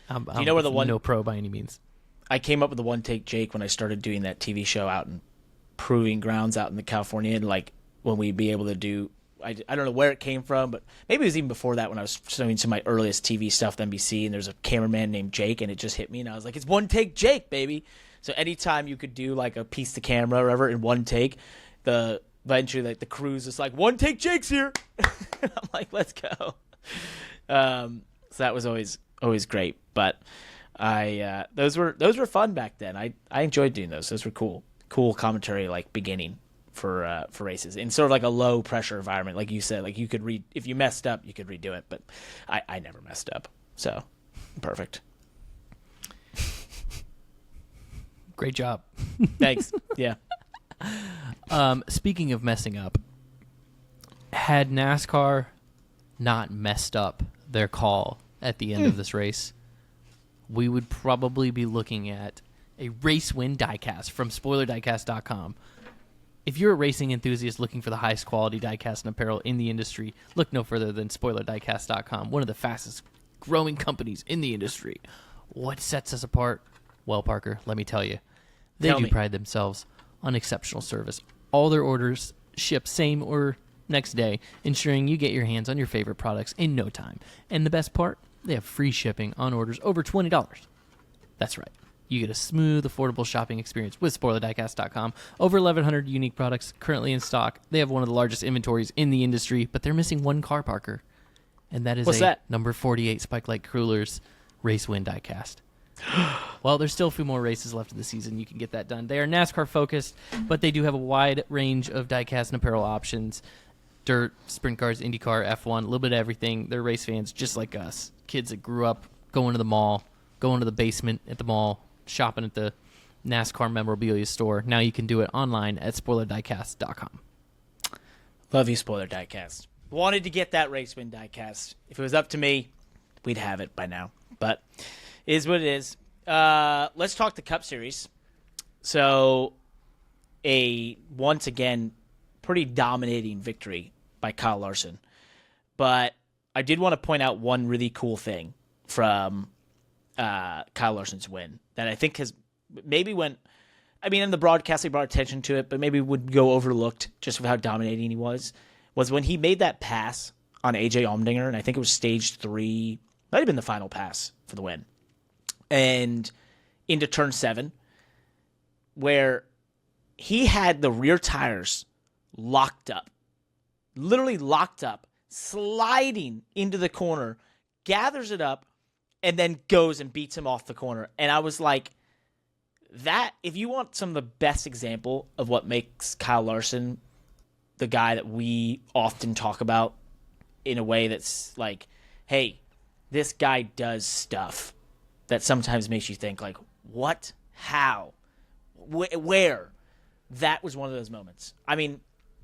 [SPEAKER 1] Do you know where the one?
[SPEAKER 2] No pro by any means.
[SPEAKER 1] I came up with the one take Jake when I started doing that TV show out in Proving Grounds out in the California, and like when we'd be able to do. I don't know where it came from, but maybe it was even before that when I was doing some of my earliest TV stuff at NBC, and there's a cameraman named Jake, and it just hit me, and I was like, it's one take Jake, baby. So anytime you could do like a piece to camera or whatever in one take, eventually like the crew's just like, one take Jake's here. I'm like, let's go. So that was always great, but those were fun back then. I enjoyed doing those. Those were cool commentary, like beginning for races in sort of like a low pressure environment, like you said. Like you could read if you messed up, you could redo it, but I never messed up, so perfect.
[SPEAKER 2] Great job.
[SPEAKER 1] Thanks. Yeah.
[SPEAKER 2] Speaking of messing up, had NASCAR not messed up their call at the end of this race, we would probably be looking at a race win diecast from SpoilerDiecast.com. If you're a racing enthusiast looking for the highest quality diecast and apparel in the industry, look no further than SpoilerDiecast.com, one of the fastest growing companies in the industry. What sets us apart? Well, Parker, let me tell you. They pride themselves on exceptional service. All their orders ship same or next day, ensuring you get your hands on your favorite products in no time. And the best part? They have free shipping on orders over $20. That's right. You get a smooth, affordable shopping experience with SpoilerDiecast.com. Over 1,100 unique products currently in stock. They have one of the largest inventories in the industry, but they're missing one car, Parker. And that is number 48 Spike Light Crullers Race Win Diecast. Well, there's still a few more races left of the season. You can get that done. They are NASCAR focused, but they do have a wide range of diecast and apparel options. Dirt, sprint cars, IndyCar, F1, a little bit of everything. They're race fans just like us. Kids that grew up going to the mall, going to the basement at the mall, shopping at the NASCAR memorabilia store. Now you can do it online at SpoilerDiecast.com.
[SPEAKER 1] Love you, Spoiler Diecast. Wanted to get that race win diecast. If it was up to me, we'd have it by now. But it is what it is. Let's talk the Cup Series. So, once again, pretty dominating victory by Kyle Larson. But I did want to point out one really cool thing from Kyle Larson's win that I think has maybe in the broadcast they brought attention to it, but maybe would go overlooked just with how dominating he was when he made that pass on AJ Allmendinger, and I think it was stage 3, might have been the final pass for the win, and into turn 7, where he had the rear tires literally locked up, sliding into the corner, gathers it up, and then goes and beats him off the corner. And I was like, that, if you want some of the best example of what makes Kyle Larson the guy that we often talk about in a way that's like, hey, this guy does stuff that sometimes makes you think like, what, how, where? That was one of those moments. I mean,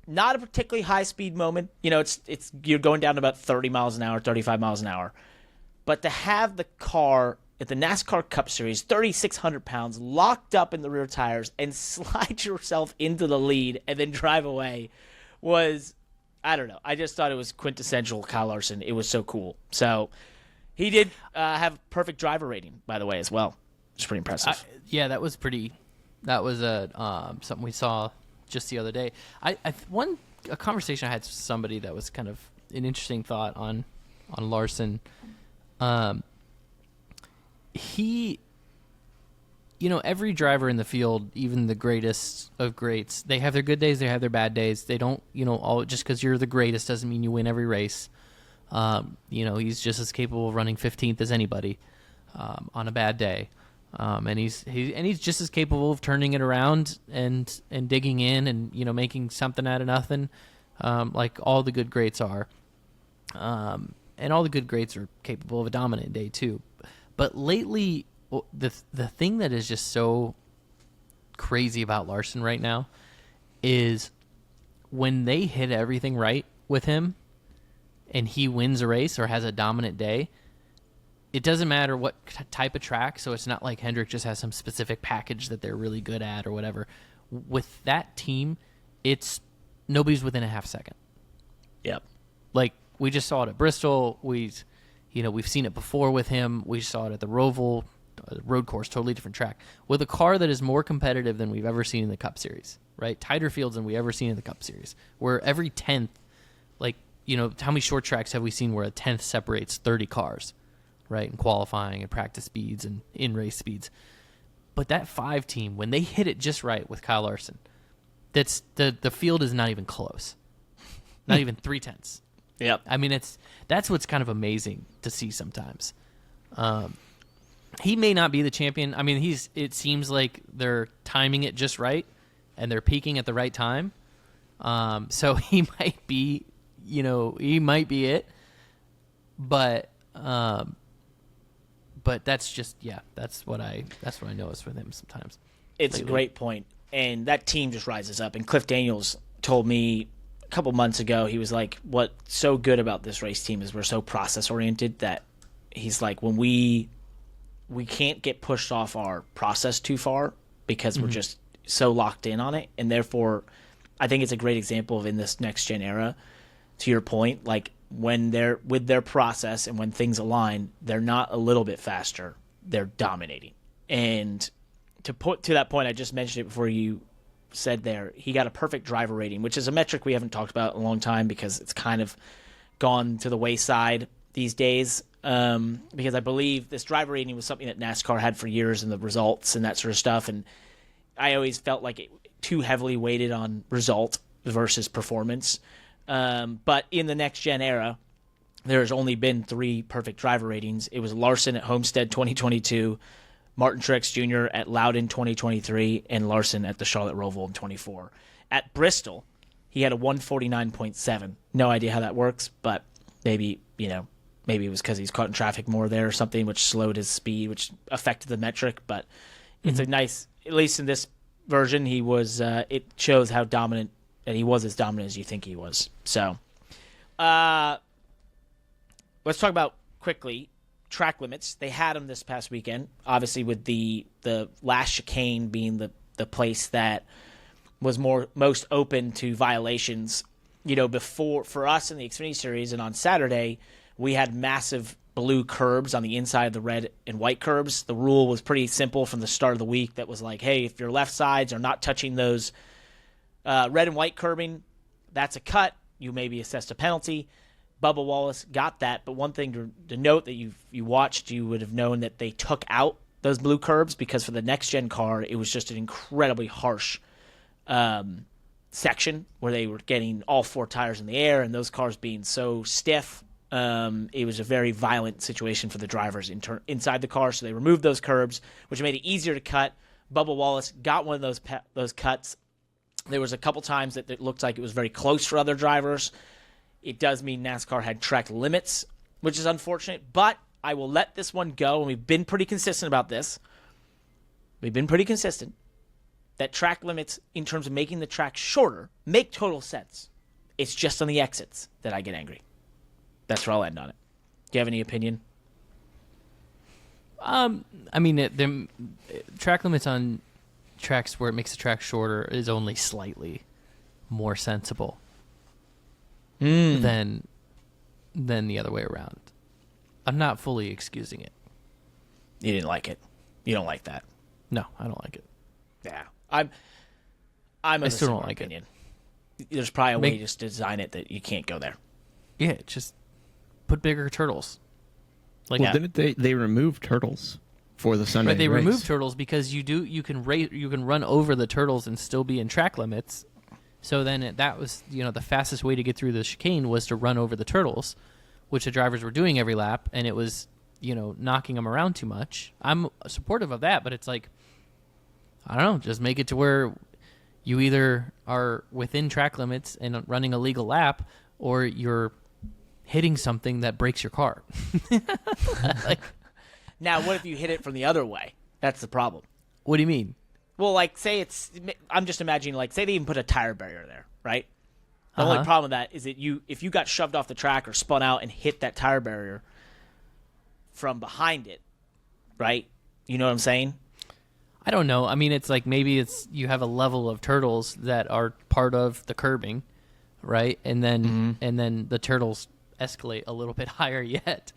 [SPEAKER 1] not a particularly high-speed moment. It's you're going down to about 30 miles an hour, 35 miles an hour. But to have the car at the NASCAR Cup Series, 3,600 pounds, locked up in the rear tires and slide yourself into the lead and then drive away was, I don't know. I just thought it was quintessential Kyle Larson. It was so cool. So he did have perfect driver rating, by the way, as well. It's pretty impressive.
[SPEAKER 2] That was pretty. That was something we saw just the other day. A conversation I had with somebody that was kind of an interesting thought on Larson. He every driver in the field, even the greatest of greats, they have their good days, they have their bad days. They don't, all just because you're the greatest doesn't mean you win every race. He's just as capable of running 15th as anybody on a bad day. And he's just as capable of turning it around and digging in and making something out of nothing, like all the good greats are. And all the good greats are capable of a dominant day too. But lately, the thing that is just so crazy about Larson right now is when they hit everything right with him, and he wins a race or has a dominant day. It doesn't matter what type of track, so it's not like Hendrick just has some specific package that they're really good at or whatever. With that team, it's nobody's within a half second.
[SPEAKER 1] Yep.
[SPEAKER 2] Like, we just saw it at Bristol. We've seen it before with him. We saw it at the Roval road course, totally different track, with a car that is more competitive than we've ever seen in the Cup Series, right? Tighter fields than we ever seen in the Cup Series, where every 10th, like, how many short tracks have we seen where a 10th separates 30 cars, right, in qualifying and practice speeds and in-race speeds? But that 5 team, when they hit it just right with Kyle Larson, that's the field is not even close. Not even 3/10.
[SPEAKER 1] Yep.
[SPEAKER 2] I mean, that's what's kind of amazing to see sometimes. He may not be the champion. I mean, it seems like they're timing it just right, and they're peaking at the right time. So he might be, it. But that's just, that's what I notice with him sometimes.
[SPEAKER 1] It's lately. A great point. And that team just rises up. And Cliff Daniels told me a couple months ago, he was like, what's so good about this race team is we're so process-oriented that he's like, when we can't get pushed off our process too far because we're just so locked in on it. And therefore, I think it's a great example of in this next-gen era, to your point, like when they're with their process and when things align, they're not a little bit faster. They're dominating. And to put to that point, I just mentioned it before you said there, he got a perfect driver rating, which is a metric we haven't talked about in a long time because it's kind of gone to the wayside these days. Because I believe this driver rating was something that NASCAR had for years and the results and that sort of stuff. And I always felt like it too heavily weighted on result versus performance. But in the next-gen era, there's only been 3 perfect driver ratings. It was Larson at Homestead 2022, Martin Truex Jr. at Loudon 2023, and Larson at the Charlotte Roval in 24. At Bristol, he had a 149.7. No idea how that works, but maybe it was because he's caught in traffic more there or something, which slowed his speed, which affected the metric. But it's a nice, at least in this version, he was. It shows how dominant, and he was as dominant as you think he was. So, let's talk about quickly track limits. They had them this past weekend, obviously with the last chicane being the place that was most open to violations. Before for us in the Xfinity Series and on Saturday, we had massive blue curbs on the inside of the red and white curbs. The rule was pretty simple from the start of the week. That was like, hey, if your left sides are not touching those red and white curbing, that's a cut. You may be assessed a penalty. Bubba Wallace got that, but one thing to note that you watched, you would have known that they took out those blue curbs because for the next-gen car, it was just an incredibly harsh section where they were getting all 4 tires in the air, and those cars being so stiff, it was a very violent situation for the drivers inside the car, so they removed those curbs, which made it easier to cut. Bubba Wallace got one of those cuts. There was a couple times that it looked like it was very close for other drivers. It does mean NASCAR had track limits, which is unfortunate, but I will let this one go, and we've been pretty consistent about this. We've been pretty consistent that track limits, in terms of making the track shorter, make total sense. It's just on the exits that I get angry. That's where I'll end on it. Do you have any opinion?
[SPEAKER 2] I mean, the track limits on tracks where it makes the track shorter is only slightly more sensible than the other way around. I'm not fully excusing it.
[SPEAKER 1] You didn't like it. You don't like that.
[SPEAKER 2] No, I don't like it.
[SPEAKER 1] Yeah, I'm
[SPEAKER 2] I still don't like
[SPEAKER 1] opinion. There's probably a way to just design it that you can't go there.
[SPEAKER 2] Yeah, just put bigger turtles.
[SPEAKER 3] Didn't they remove turtles for the Sunday.
[SPEAKER 2] But they
[SPEAKER 3] race.
[SPEAKER 2] removed turtles because you can run over the turtles and still be in track limits. So then that was the fastest way to get through the chicane was to run over the turtles, which the drivers were doing every lap, and it was knocking them around too much. I'm supportive of that, but it's like, I don't know, just make it to where you either are within track limits and running a legal lap, or you're hitting something that breaks your car.
[SPEAKER 1] Now, what if you hit it from the other way? That's the problem.
[SPEAKER 2] What do you mean?
[SPEAKER 1] Well, I'm just imagining, say they even put a tire barrier there, right? The only problem with that is that if you got shoved off the track or spun out and hit that tire barrier from behind it, right? You know what I'm saying?
[SPEAKER 2] I don't know. I mean, it's like maybe you have a level of turtles that are part of the curbing, right? And then the turtles escalate a little bit higher yet,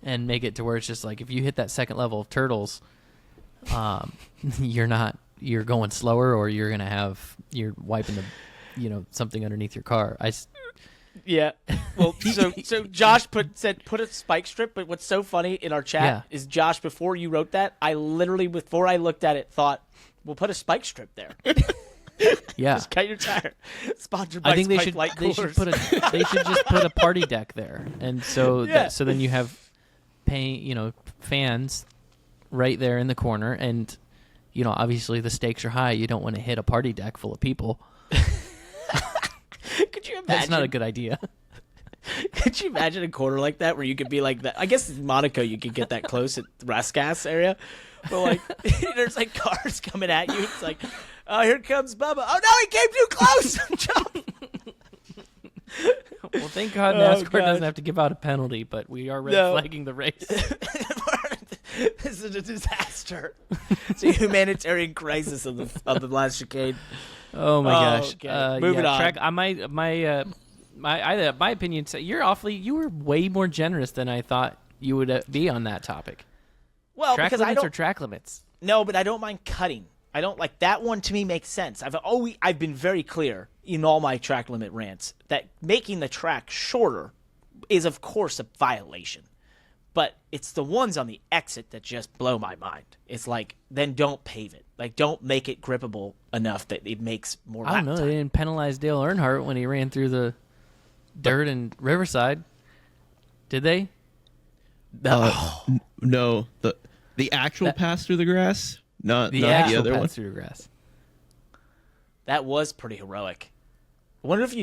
[SPEAKER 2] and make it to where it's just like if you hit that second level of turtles, you're going slower, or you're wiping the something underneath your car.
[SPEAKER 1] Yeah. Well, so Josh said put a spike strip, but what's so funny in our chat is, Josh, before you wrote that, I literally, before I looked at it, thought, we'll put a spike strip there.
[SPEAKER 2] Yeah.
[SPEAKER 1] Just cut your tire. Sponsored by
[SPEAKER 2] I think
[SPEAKER 1] Spike Light
[SPEAKER 2] they
[SPEAKER 1] Coolers.
[SPEAKER 2] should just put a party deck there, and so so then you have fans right there in the corner, and obviously the stakes are high. You don't want to hit a party deck full of people.
[SPEAKER 1] Could you imagine?
[SPEAKER 2] That's not a good idea.
[SPEAKER 1] Could you imagine a corner like that where you could be like that? I guess in Monaco you could get that close at the Rascasse area, but there's cars coming at you. It's like, oh, here comes Bubba. Oh no, he came too close. Jump.
[SPEAKER 2] Well, thank God NASCAR doesn't have to give out a penalty, but we are red flagging the race.
[SPEAKER 1] This is a disaster. It's a humanitarian crisis of the last chicane.
[SPEAKER 2] Oh my gosh!
[SPEAKER 1] Okay. Moving on.
[SPEAKER 2] Track, my opinion. You were way more generous than I thought you would be on that topic.
[SPEAKER 1] Well,
[SPEAKER 2] track
[SPEAKER 1] because
[SPEAKER 2] limits are track limits.
[SPEAKER 1] No, but I don't mind cutting. I don't like that one. To me, makes sense. I've been very clear in all my track limit rants that making the track shorter is, of course, a violation. But it's the ones on the exit that just blow my mind. It's like, then don't pave it. Don't make it grippable enough that it makes more
[SPEAKER 2] I don't know.
[SPEAKER 1] lap time.
[SPEAKER 2] They didn't penalize Dale Earnhardt when he ran through the dirt in Riverside. Did they?
[SPEAKER 3] No. The actual pass through the grass? Not
[SPEAKER 2] the
[SPEAKER 3] the
[SPEAKER 2] actual
[SPEAKER 3] other
[SPEAKER 2] pass
[SPEAKER 3] one.
[SPEAKER 2] through the grass.
[SPEAKER 1] That was pretty heroic. I wonder if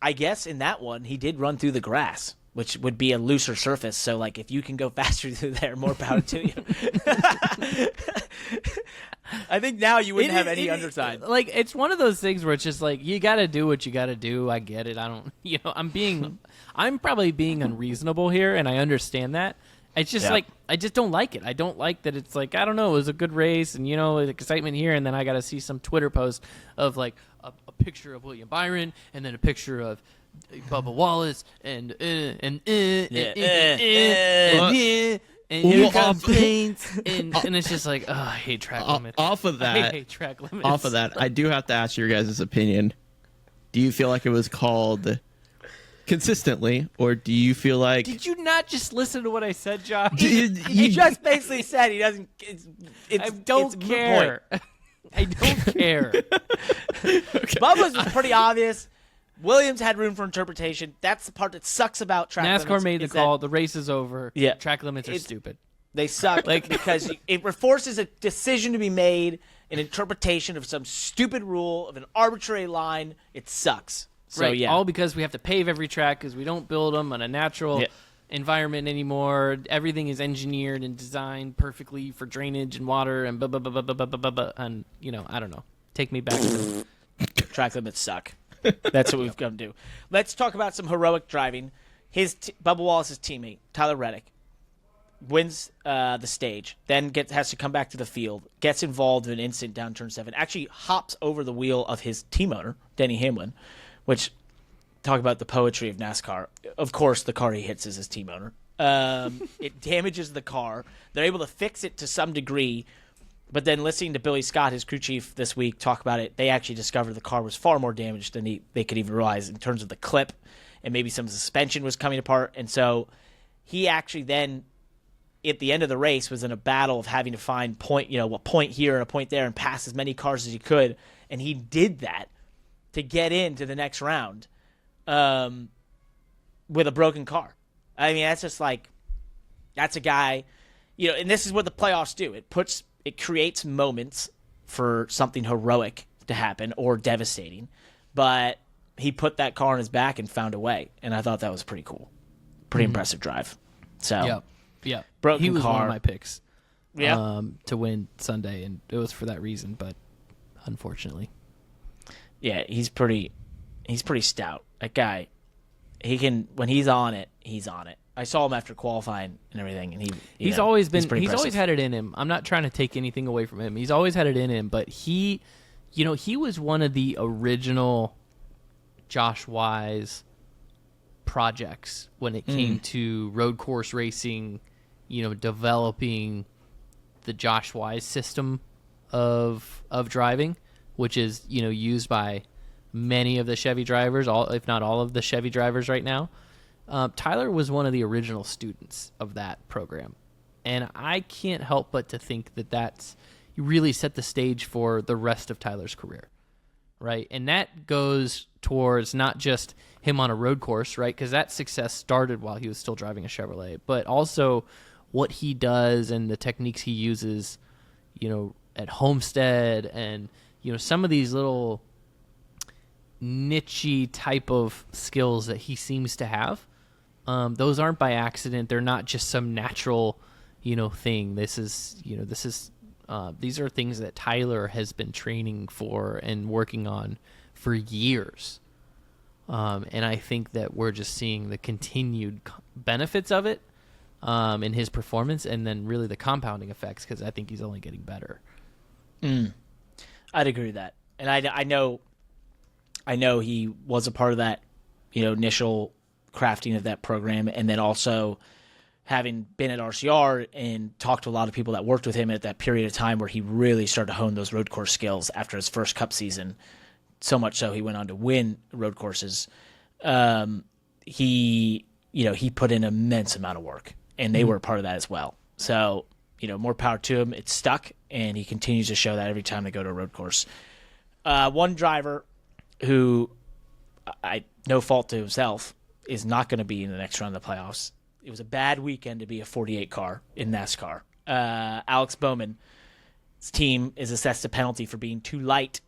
[SPEAKER 1] I guess in that one, he did run through the grass, which would be a looser surface. So, if you can go faster through there, more power to you. I think now you wouldn't have any underside.
[SPEAKER 2] It's one of those things where it's just you got to do what you got to do. I get it. I don't, I'm probably being unreasonable here, and I understand that. It's just I just don't like it. I don't like that it's I don't know, it was a good race and, excitement here, and then I got to see some Twitter post of a picture of William Byron and then a picture of Bubba Wallace and here comes Baines, and it's just I hate track limits.
[SPEAKER 3] Off of that,
[SPEAKER 2] I hate track limits.
[SPEAKER 3] Off of that, I do have to ask your guys' opinion. Do you feel like it was called consistently, or do you feel like...
[SPEAKER 2] Did you not just listen to what I said, Josh?
[SPEAKER 1] He just basically said he doesn't...
[SPEAKER 2] I don't care. I don't care.
[SPEAKER 1] Okay. Bubba's was pretty obvious. Williams had room for interpretation. That's the part that sucks about track limits.
[SPEAKER 2] NASCAR made the call. The race is over.
[SPEAKER 1] Yeah.
[SPEAKER 2] Track limits are stupid.
[SPEAKER 1] They suck because it forces a decision to be made, an interpretation of some stupid rule, of an arbitrary line. It sucks. So,
[SPEAKER 2] right. All because we have to pave every track because we don't build them on a natural environment anymore. Everything is engineered and designed perfectly for drainage and water and blah, blah, blah, blah, blah, blah, blah, blah. And, I don't know. Take me back.
[SPEAKER 1] Track limits suck. That's what we've come to do. Let's talk about some heroic driving. Bubba Wallace's teammate, Tyler Reddick, wins the stage, then has to come back to the field, gets involved in an incident down turn 7, actually hops over the wheel of his team owner, Denny Hamlin, which, talk about the poetry of NASCAR. Of course, the car he hits is his team owner. It damages the car. They're able to fix it to some degree, but then listening to Billy Scott, his crew chief, this week talk about it, they actually discovered the car was far more damaged than they could even realize in terms of the clip, and maybe some suspension was coming apart. And so he actually then at the end of the race was in a battle of having to find a point here and a point there and pass as many cars as he could. And he did that to get into the next round with a broken car. I mean, that's just like, that's a guy, and this is what the playoffs do. It creates moments for something heroic to happen or devastating. But he put that car on his back and found a way. And I thought that was pretty cool. Pretty impressive drive. So,
[SPEAKER 2] yeah.
[SPEAKER 1] Broken
[SPEAKER 2] he was
[SPEAKER 1] car.
[SPEAKER 2] one of my picks
[SPEAKER 1] to
[SPEAKER 2] win Sunday, and it was for that reason, but unfortunately.
[SPEAKER 1] Yeah, he's pretty stout. That guy, when he's on it, he's on it. I saw him after qualifying and everything, and he's always
[SPEAKER 2] had it in him. I'm not trying to take anything away from him. He's always had it in him, but he was one of the original Josh Wise projects when it came to road course racing, developing the Josh Wise system of driving, which is, used by many of the Chevy drivers, if not all of the Chevy drivers right now. Tyler was one of the original students of that program. And I can't help but to think that you really set the stage for the rest of Tyler's career, right? And that goes towards not just him on a road course, right? Because that success started while he was still driving a Chevrolet, but also what he does and the techniques he uses, at Homestead and, some of these little niche-y type of skills that he seems to have. Those aren't by accident. They're not just some natural, thing. These are things that Tyler has been training for and working on for years. And I think that we're just seeing the continued benefits of it in his performance, and then really the compounding effects, because I think he's only getting better.
[SPEAKER 1] I'd agree with that. And I know he was a part of that, initial crafting of that program, and then also having been at RCR and talked to a lot of people that worked with him at that period of time where he really started to hone those road course skills after his first Cup season, so much so he went on to win road courses. He put in an immense amount of work, and they were a part of that as well. So, more power to him. It's stuck, and he continues to show that every time they go to a road course. One driver who, no fault to himself, is not going to be in the next round of the playoffs. It was a bad weekend to be a 48 car in NASCAR. Alex Bowman, his team is assessed a penalty for being too light.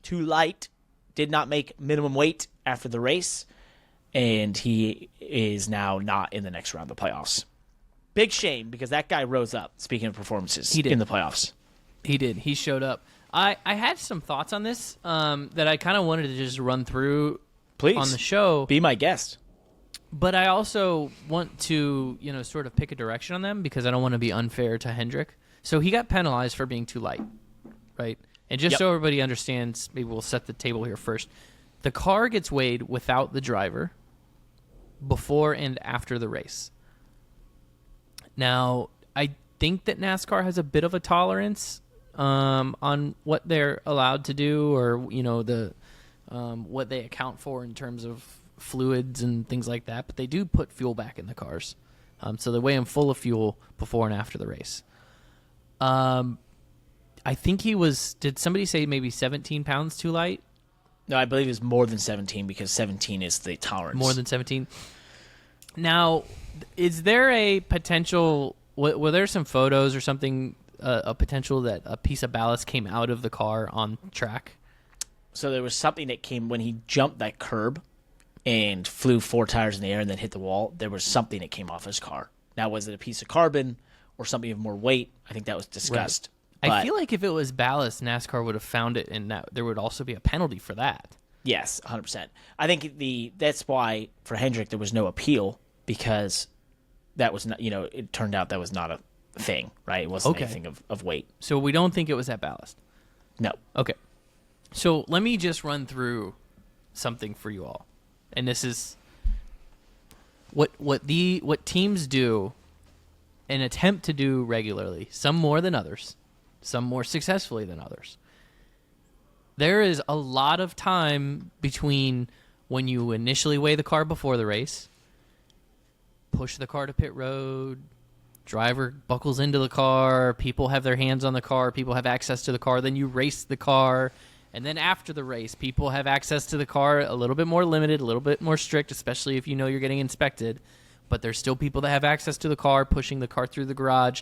[SPEAKER 1] Too light, did not make minimum weight after the race, and he is now not in the next round of the playoffs. Big shame, because that guy rose up, speaking of performances, in the playoffs.
[SPEAKER 2] He did. He showed up. I had some thoughts on this that I kind of wanted to just run through on the show.
[SPEAKER 1] Be my guest.
[SPEAKER 2] But I also want to, sort of pick a direction on them, because I don't want to be unfair to Hendrick. So he got penalized for being too light, right? And just so everybody understands, maybe we'll set the table here first. The car gets weighed without the driver before and after the race. Now, I think that NASCAR has a bit of a tolerance on what they're allowed to do, or what they account for in terms of fluids and things like that. But they do put fuel back in the cars, so they weigh them full of fuel before and after the race. I think he was. Did somebody say maybe 17 pounds too light?
[SPEAKER 1] No, I believe it was more than 17, because 17 is the tolerance.
[SPEAKER 2] More than 17. Now, is there a potential? Were there some photos or something? A potential that a piece of ballast came out of the car on track?
[SPEAKER 1] So there was something that came when he jumped that curb and flew 4 tires in the air and then hit the wall. There was something that came off his car. Now, was it a piece of carbon or something of more weight? I think that was discussed.
[SPEAKER 2] Right. I feel like if it was ballast, NASCAR would have found it, and that there would also be a penalty for that.
[SPEAKER 1] Yes, 100%. I think that's why for Hendrick there was no appeal, because that was not, it turned out that was not a thing, right? It wasn't anything of weight.
[SPEAKER 2] So we don't think it was that ballast?
[SPEAKER 1] No.
[SPEAKER 2] Okay. So let me just run through something for you all. And this is what teams do and attempt to do regularly, some more than others, some more successfully than others. There is a lot of time between when you initially weigh the car before the race push the car to pit road. Driver buckles into the car. People have their hands on the car. People have access to the car. Then you race the car. And then after the race, people have access to the car a little bit more limited, a little bit more strict, especially if you know you're getting inspected. But there's still people that have access to the car, pushing the car through the garage,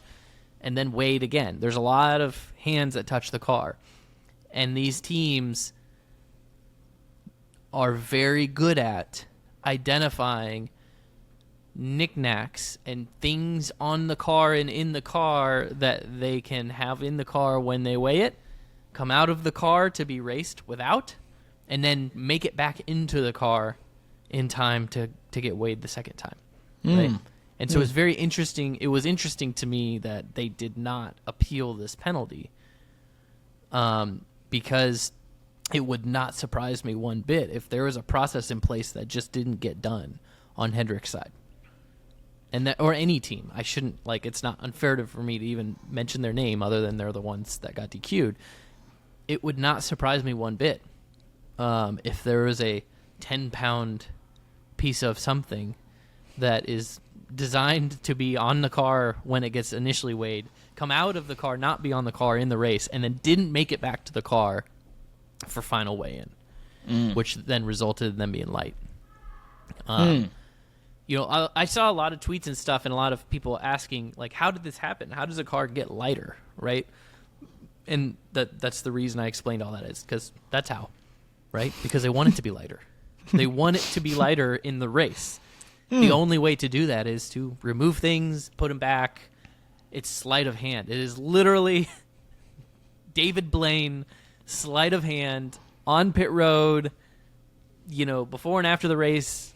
[SPEAKER 2] and then weighed again. There's a lot of hands that touch the car. And these teams are very good at identifying knickknacks and things on the car and in the car that they can have in the car when they weigh it, come out of the car to be raced without, and then make it back into the car in time to get weighed the second time. Right? And so it's very interesting. It was interesting to me that they did not appeal this penalty, because it would not surprise me one bit if there was a process in place that just didn't get done on Hendrick's side. And that, or any team. I shouldn't, it's not unfair for me to even mention their name other than they're the ones that got DQ'd. It would not surprise me one bit if there was a 10-pound piece of something that is designed to be on the car when it gets initially weighed, come out of the car, not be on the car in the race, and then didn't make it back to the car for final weigh-in, which then resulted in them being light. I saw a lot of tweets and stuff and a lot of people asking, how did this happen? How does a car get lighter, right? And that's the reason I explained all that is because that's how, right? Because they want it to be lighter. They want it to be lighter in the race. The only way to do that is to remove things, put them back. It's sleight of hand. It is literally David Blaine, sleight of hand, on pit road, before and after the race.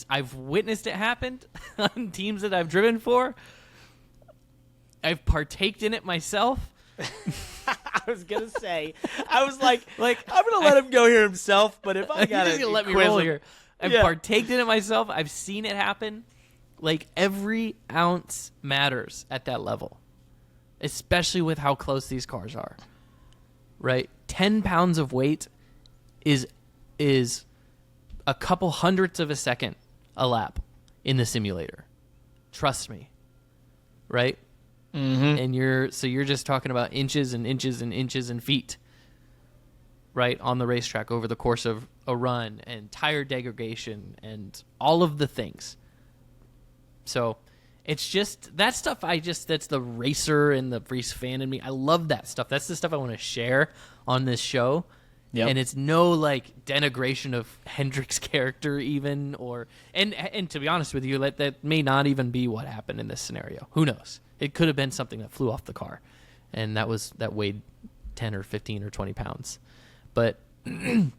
[SPEAKER 2] I've witnessed it happen on teams that I've driven for. I've partaked in it myself.
[SPEAKER 1] I was gonna say, I was like I'm gonna let him go here himself, but if I gotta
[SPEAKER 2] just gonna let me roll here. I've partaked in it myself. I've seen it happen. Every ounce matters at that level, especially with how close these cars are. Right, 10 pounds of weight is a couple hundredths of a second a lap in the simulator. Trust me. Right? And you're just talking about inches and inches and inches and feet, right, on the racetrack over the course of a run, and tire degradation and all of the things. So it's just that stuff. That's the racer and the race fan in me. I love that stuff. That's the stuff I want to share on this show. Yep. And it's no denigration of Hendrick's character even, and to be honest with you, that may not even be what happened in this scenario. Who knows? It could have been something that flew off the car, and that weighed 10 or 15 or 20 pounds. But they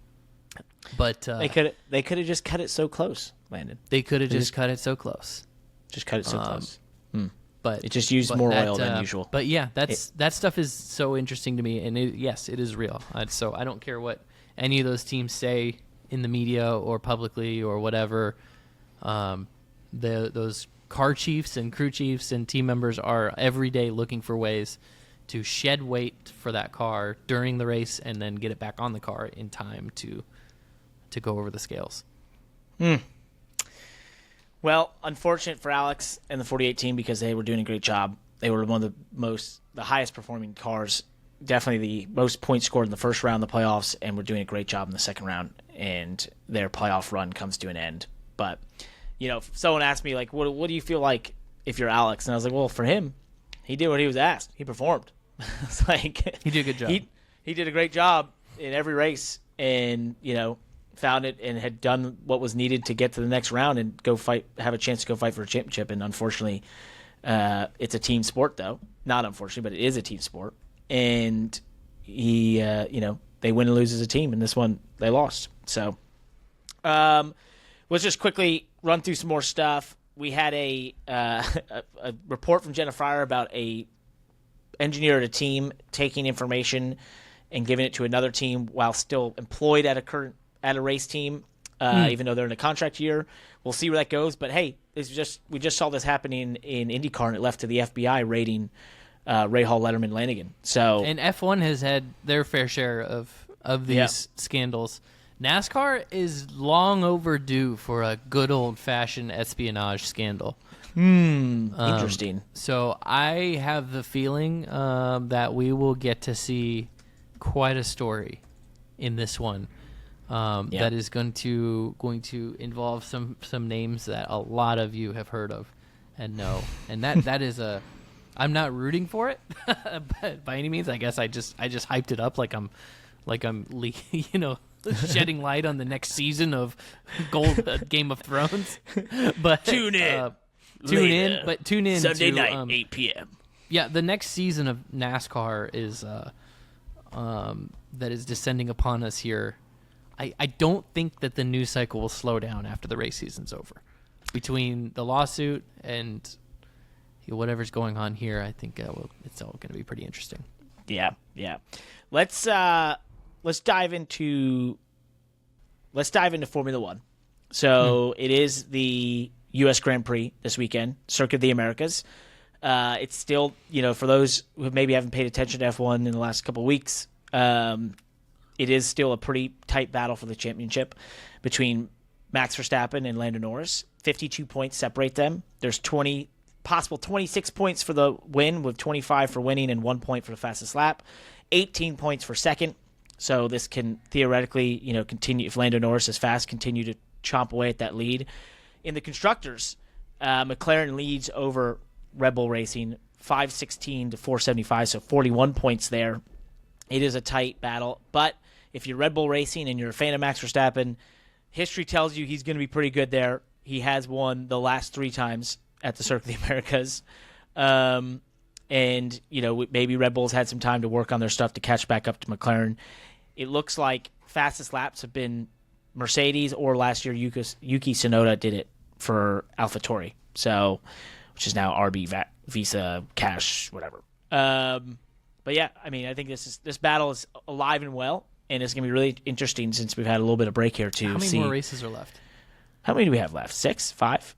[SPEAKER 1] could have just cut it so close, Landon.
[SPEAKER 2] They could have just cut it so close.
[SPEAKER 1] Just cut it so close.
[SPEAKER 2] But
[SPEAKER 1] it just used more oil than usual.
[SPEAKER 2] But yeah, that stuff is so interesting to me, and yes, it is real. So I don't care what any of those teams say in the media or publicly or whatever. Those car chiefs and crew chiefs and team members are every day looking for ways to shed weight for that car during the race and then get it back on the car in time to go over the scales.
[SPEAKER 1] Well, unfortunate for Alex and the 48 team because they were doing a great job. They were one of the highest performing cars, definitely the most points scored in the first round of the playoffs, and were doing a great job in the second round, and their playoff run comes to an end. But, if someone asked me, what do you feel like if you're Alex? And I was like, well, for him, he did what he was asked. He performed. It's
[SPEAKER 2] he did a good job.
[SPEAKER 1] He did a great job in every race, and, found it and had done what was needed to get to the next round and have a chance to go fight for a championship. And unfortunately, it's a team sport, though. Not unfortunately, but it is a team sport. And he, they win and lose as a team, and this one they lost. So, let's just quickly run through some more stuff. We had a report from Jenna Fryer about a engineer at a team taking information and giving it to another team while still employed at a race team, even though they're in a contract year. We'll see where that goes. But hey, we just saw this happening in IndyCar, and it left to the FBI raiding Ray Hall, Letterman, Lanigan. So,
[SPEAKER 2] and F1 has had their fair share of these scandals. NASCAR is long overdue for a good old-fashioned espionage scandal.
[SPEAKER 1] Interesting.
[SPEAKER 2] So I have the feeling that we will get to see quite a story in this one. That is going to involve some names that a lot of you have heard of and know, and that is a. I'm not rooting for it, but by any means. I guess I just hyped it up like I'm shedding light on the next season of Game of Thrones. But
[SPEAKER 1] Tune in.
[SPEAKER 2] Tune in
[SPEAKER 1] Sunday
[SPEAKER 2] to,
[SPEAKER 1] night, 8 p.m.
[SPEAKER 2] Yeah, the next season of NASCAR is that is descending upon us here. I don't think that the news cycle will slow down after the race season's over. Between the lawsuit and whatever's going on here, I think it's all going to be pretty interesting.
[SPEAKER 1] Yeah. Let's dive into Formula One. So it is the U.S. Grand Prix this weekend, Circuit of the Americas. It's still, for those who maybe haven't paid attention to F1 in the last couple of weeks, it is still a pretty tight battle for the championship between Max Verstappen and Landon Norris. 52 points separate them. There's 26 points for the win, with 25 for winning and 1 point for the fastest lap. 18 points for second. So this can theoretically, continue, if Landon Norris is fast, continue to chomp away at that lead. In the constructors, McLaren leads over Red Bull Racing 516 to 475, so 41 points there. It is a tight battle, but if you're Red Bull Racing and you're a fan of Max Verstappen, history tells you he's going to be pretty good there. He has won the last 3 times at the Circuit of the Americas. And, maybe Red Bull's had some time to work on their stuff to catch back up to McLaren. It looks like fastest laps have been Mercedes, or last year Yuki Tsunoda did it for AlphaTauri, which is now RB Visa Cash, whatever. But yeah, I think this battle is alive and well, and it's going to be really interesting since we've had a little bit of break here to see.
[SPEAKER 2] How many more races are left?
[SPEAKER 1] How many do we have left? 6? 5?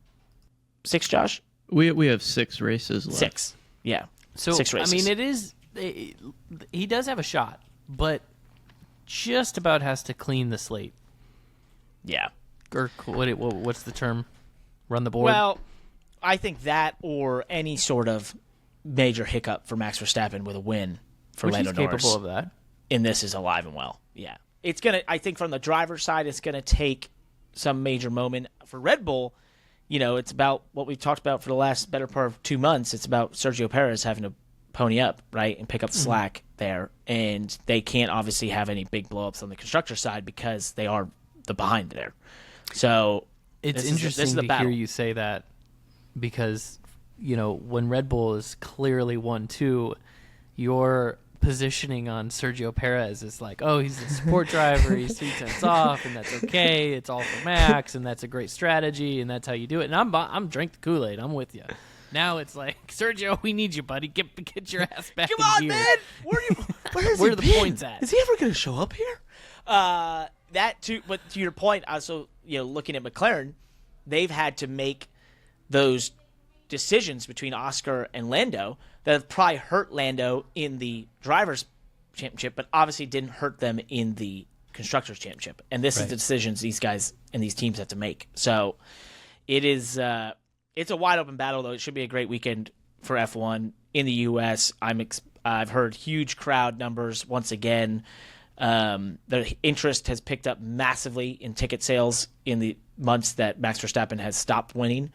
[SPEAKER 1] 6, Josh?
[SPEAKER 3] We have 6 races left.
[SPEAKER 1] 6. Yeah.
[SPEAKER 2] So
[SPEAKER 1] 6 races.
[SPEAKER 2] He does have a shot, but just about has to clean the slate.
[SPEAKER 1] Yeah.
[SPEAKER 2] Or what's the term? Run the board?
[SPEAKER 1] Well, I think that, or any sort of major hiccup for Max Verstappen with a win for
[SPEAKER 2] Which
[SPEAKER 1] Lando
[SPEAKER 2] he's
[SPEAKER 1] Norris.
[SPEAKER 2] capable of that.
[SPEAKER 1] And this is alive and well. Yeah. I think from the driver's side, it's going to take some major moment. For Red Bull, it's about what we've talked about for the last better part of 2 months. It's about Sergio Perez having to pony up, right, and pick up the slack there. And they can't obviously have any big blow-ups on the constructor side because they are the behind there. So
[SPEAKER 2] it's interesting to hear you say that, because when Red Bull is clearly 1-2, your positioning on Sergio Perez is like, oh, he's a support driver, he's 3 tenths off, and that's okay. It's all for Max, and that's a great strategy, and that's how you do it. And I'm drink the Kool-Aid. I'm with you. Now it's like, Sergio, we need you, buddy. Get your ass back
[SPEAKER 1] Come on,
[SPEAKER 2] in gear.
[SPEAKER 1] man. Where
[SPEAKER 2] are the points at?
[SPEAKER 1] Is he ever going to show up here? That too, but to your point, also, looking at McLaren, they've had to make those decisions between Oscar and Lando that have probably hurt Lando in the drivers' championship, but obviously didn't hurt them in the constructors' championship. And this is the decisions these guys and these teams have to make. So it is. It's a wide open battle, though. It should be a great weekend for F1 in the U.S. I've heard huge crowd numbers once again. The interest has picked up massively in ticket sales in the months that Max Verstappen has stopped winning.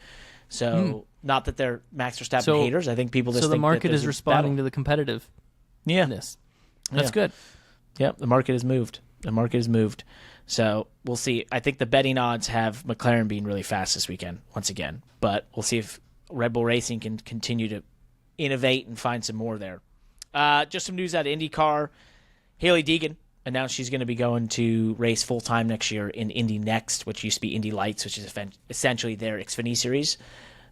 [SPEAKER 1] So not that they're Max Verstappen haters. I think people just think
[SPEAKER 2] the market
[SPEAKER 1] that
[SPEAKER 2] is responding to the competitiveness. That's good.
[SPEAKER 1] Yeah, the market has moved. So we'll see. I think the betting odds have McLaren being really fast this weekend once again. But we'll see if Red Bull Racing can continue to innovate and find some more there. Just some news out of IndyCar. Hailie Deegan announced she's going to be going to race full-time next year in IndyNext, which used to be Indy Lights, which is essentially their Xfinity series.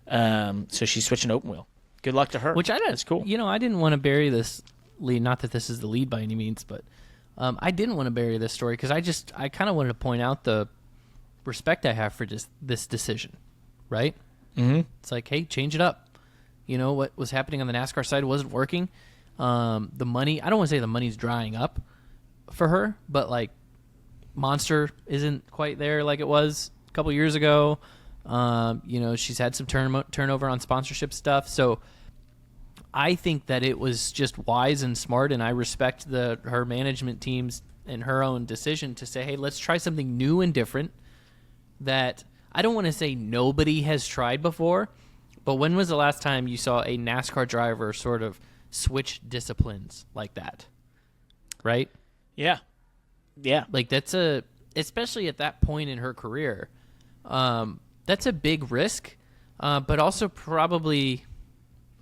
[SPEAKER 1] So she's switching to open wheel. Good luck to her. That's cool.
[SPEAKER 2] I didn't want to bury this lead. Not that this is the lead by any means, but I didn't want to bury this story because I kind of wanted to point out the respect I have for just this decision, right?
[SPEAKER 1] Mm-hmm.
[SPEAKER 2] It's like, hey, change it up. What was happening on the NASCAR side wasn't working. The money, I don't want to say the money's drying up for her, but like Monster isn't quite there like it was a couple years ago. She's had some turnover on sponsorship stuff. So I think that it was just wise and smart, and I respect her management teams and her own decision to say, hey, let's try something new and different that I don't want to say nobody has tried before, but when was the last time you saw a NASCAR driver sort of switch disciplines like that? Right?
[SPEAKER 1] Yeah. Yeah.
[SPEAKER 2] Like especially at that point in her career, that's a big risk, but also probably,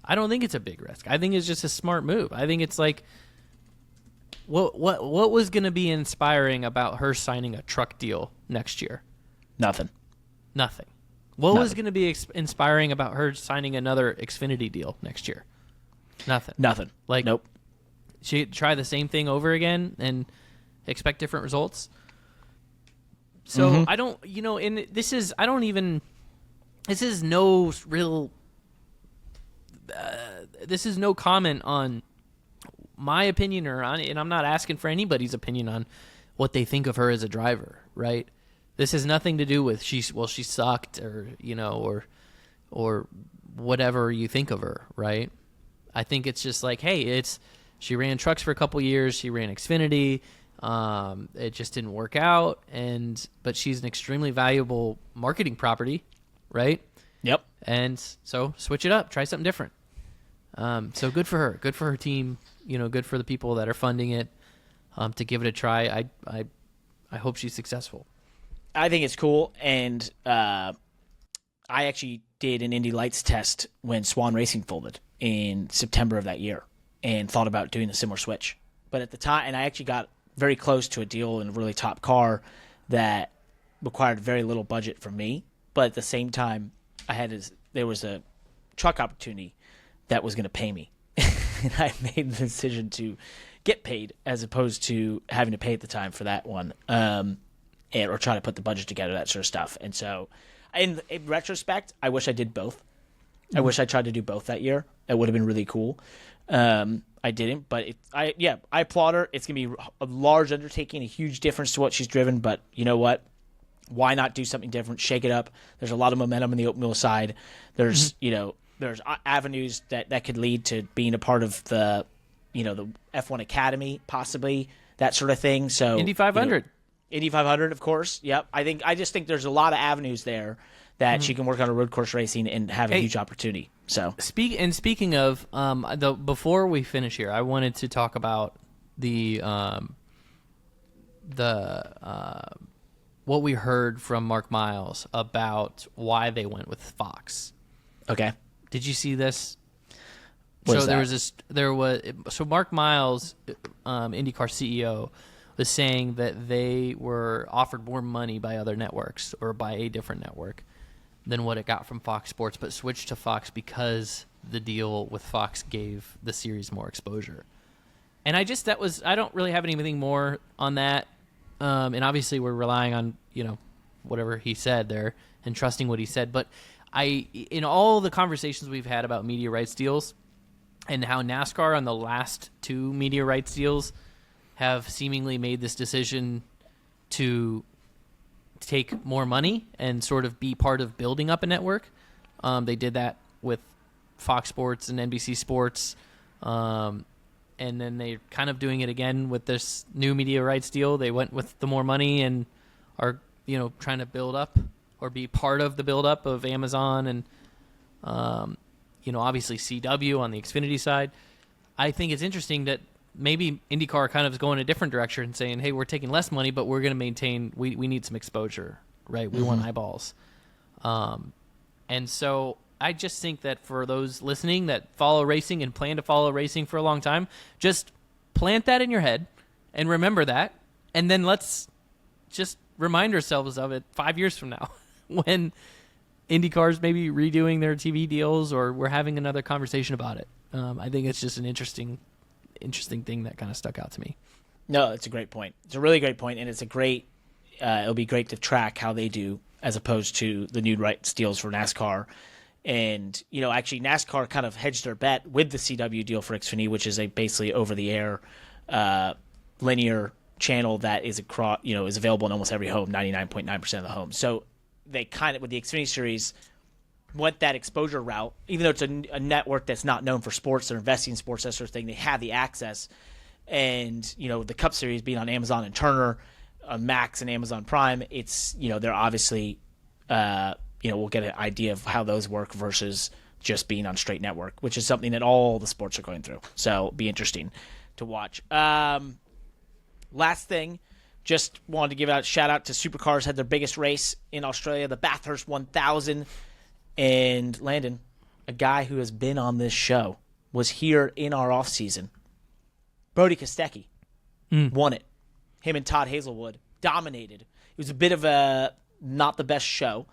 [SPEAKER 2] I don't think it's a big risk. I think it's just a smart move. I think it's like, what was going to be inspiring about her signing a truck deal next year?
[SPEAKER 1] Nothing.
[SPEAKER 2] What was going to be inspiring about her signing another Xfinity deal next year? Nothing. Like,
[SPEAKER 1] nope.
[SPEAKER 2] She try the same thing over again and expect different results. So I don't, this is no comment on my opinion and I'm not asking for anybody's opinion on what they think of her as a driver, right? This has nothing to do with she sucked or whatever you think of her, right? I think it's just like, hey, she ran trucks for a couple years, she ran Xfinity, it just didn't work out, but she's an extremely valuable marketing property, right?
[SPEAKER 1] Yep.
[SPEAKER 2] And so switch it up, try something different. So good for her, good for her team, good for the people that are funding it, to give it a try. I hope she's successful.
[SPEAKER 1] I think it's cool, and I actually did an Indy Lights test when Swan Racing folded in September of that year, and thought about doing a similar switch. But at the time, and I actually got very close to a deal in a really top car that required very little budget from me, but at the same time, there was a truck opportunity that was going to pay me, and I made the decision to get paid as opposed to having to pay at the time for that one. Or try to put the budget together, that sort of stuff. And so, in retrospect, I wish I did both. I wish I tried to do both that year. That would have been really cool. I didn't, but I applaud her. It's going to be a large undertaking, a huge difference to what she's driven, but you know what? Why not do something different, shake it up? There's a lot of momentum in the open wheel side. There's, there's avenues that could lead to being a part of the F1 Academy, possibly, that sort of thing. So
[SPEAKER 2] Indy 500.
[SPEAKER 1] Indy 500, of course. Yep. I just think there's a lot of avenues there that she can work on a road course racing and have a huge opportunity. So
[SPEAKER 2] speaking of, before we finish here, I wanted to talk about what we heard from Mark Miles about why they went with Fox.
[SPEAKER 1] Okay.
[SPEAKER 2] Did you see this?
[SPEAKER 1] What
[SPEAKER 2] so
[SPEAKER 1] is that?
[SPEAKER 2] Mark Miles, IndyCar CEO, was saying that they were offered more money by other networks or by a different network than what it got from Fox Sports, but switched to Fox because the deal with Fox gave the series more exposure. And I don't really have anything more on that. And obviously we're relying on, whatever he said there and trusting what he said. But in all the conversations we've had about media rights deals and how NASCAR on the last two media rights deals have seemingly made this decision to take more money and sort of be part of building up a network. They did that with Fox Sports and NBC Sports. And then they're kind of doing it again with this new media rights deal. They went with the more money and are, trying to build up or be part of the build up of Amazon and, obviously CW on the Xfinity side. I think it's interesting that maybe IndyCar kind of is going a different direction and saying, hey, we're taking less money, but we're going to maintain, we need some exposure, right? We want eyeballs. And so I just think that for those listening that follow racing and plan to follow racing for a long time, just plant that in your head and remember that. And then let's just remind ourselves of it 5 years from now when IndyCar's maybe redoing their TV deals or we're having another conversation about it. I think it's just an interesting thing that kind of stuck out to me.
[SPEAKER 1] No, it's a great point. It's a really great point, and it's a great. It'll be great to track how they do as opposed to the new rights deals for NASCAR. And actually, NASCAR kind of hedged their bet with the CW deal for Xfinity, which is a basically over-the-air, linear channel that is across, is available in almost every home, 99.9% of the homes. So they kind of, with the Xfinity Series, went that exposure route. Even though it's a network that's not known for sports, they're investing in sports, that sort of thing. They have the access, and the Cup Series being on Amazon and Turner, on Max and Amazon Prime, it's they're obviously we'll get an idea of how those work versus just being on straight network, which is something that all the sports are going through. So it'll be interesting to watch. Last thing, just wanted to give out a shout out to Supercars. Had their biggest race in Australia, the Bathurst 1000. And Landon, a guy who has been on this show, was here in our off season. Brody Kostecki won it. Him and Todd Hazelwood dominated. It was a bit of a not the best show.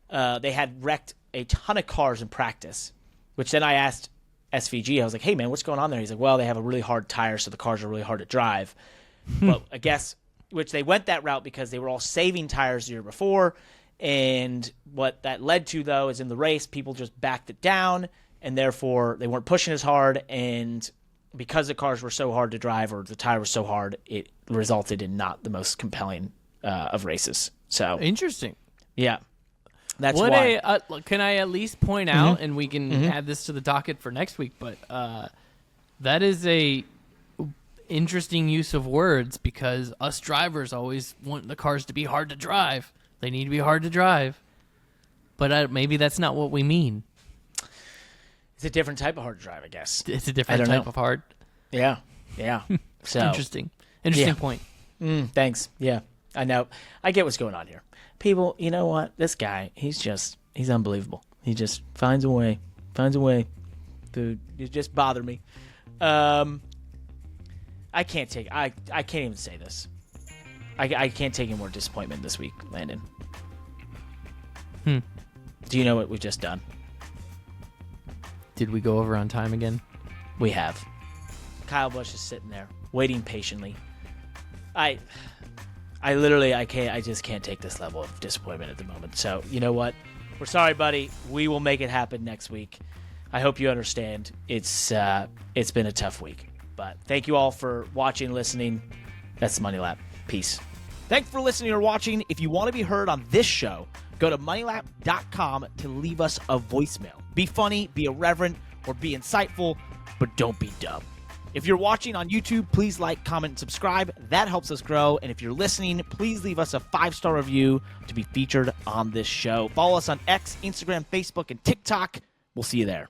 [SPEAKER 1] They had wrecked a ton of cars in practice, which then I asked SVG. I was like, hey, man, what's going on there? He's like, well, they have a really hard tire, so the cars are really hard to drive. But I guess, which they went that route because they were all saving tires the year before. And what that led to, though, is in the race, people just backed it down, and therefore they weren't pushing as hard. And because the cars were so hard to drive, or the tire was so hard, it resulted in not the most compelling of races. So
[SPEAKER 2] interesting.
[SPEAKER 1] Yeah. That's why.
[SPEAKER 2] Can I at least point out, and we can add this to the docket for next week, but that is a interesting use of words, because us drivers always want the cars to be hard to drive. They need to be hard to drive. But maybe that's not what we mean.
[SPEAKER 1] It's a different type of hard to drive, I guess.
[SPEAKER 2] It's a different type of hard.
[SPEAKER 1] Yeah. Yeah. So
[SPEAKER 2] Interesting point.
[SPEAKER 1] Thanks. Yeah. I know. I get what's going on here. People, you know what? This guy, he's unbelievable. He just finds a way to just bother me. I can't even say this. I can't take any more disappointment this week, Landon. Do you know what we've just done?
[SPEAKER 2] Did we go over on time again?
[SPEAKER 1] We have. Kyle Busch is sitting there, waiting patiently. I just can't take this level of disappointment at the moment. So, you know what? We're sorry, buddy. We will make it happen next week. I hope you understand. It's been a tough week. But thank you all for watching, listening. That's the Money Lap. Peace. Thanks for listening or watching. If you want to be heard on this show, go to moneylap.com to leave us a voicemail. Be funny, be irreverent, or be insightful, but don't be dumb. If you're watching on YouTube, please like, comment, and subscribe. That helps us grow. And if you're listening, please leave us a 5-star review to be featured on this show. Follow us on X, Instagram, Facebook, and TikTok. We'll see you there.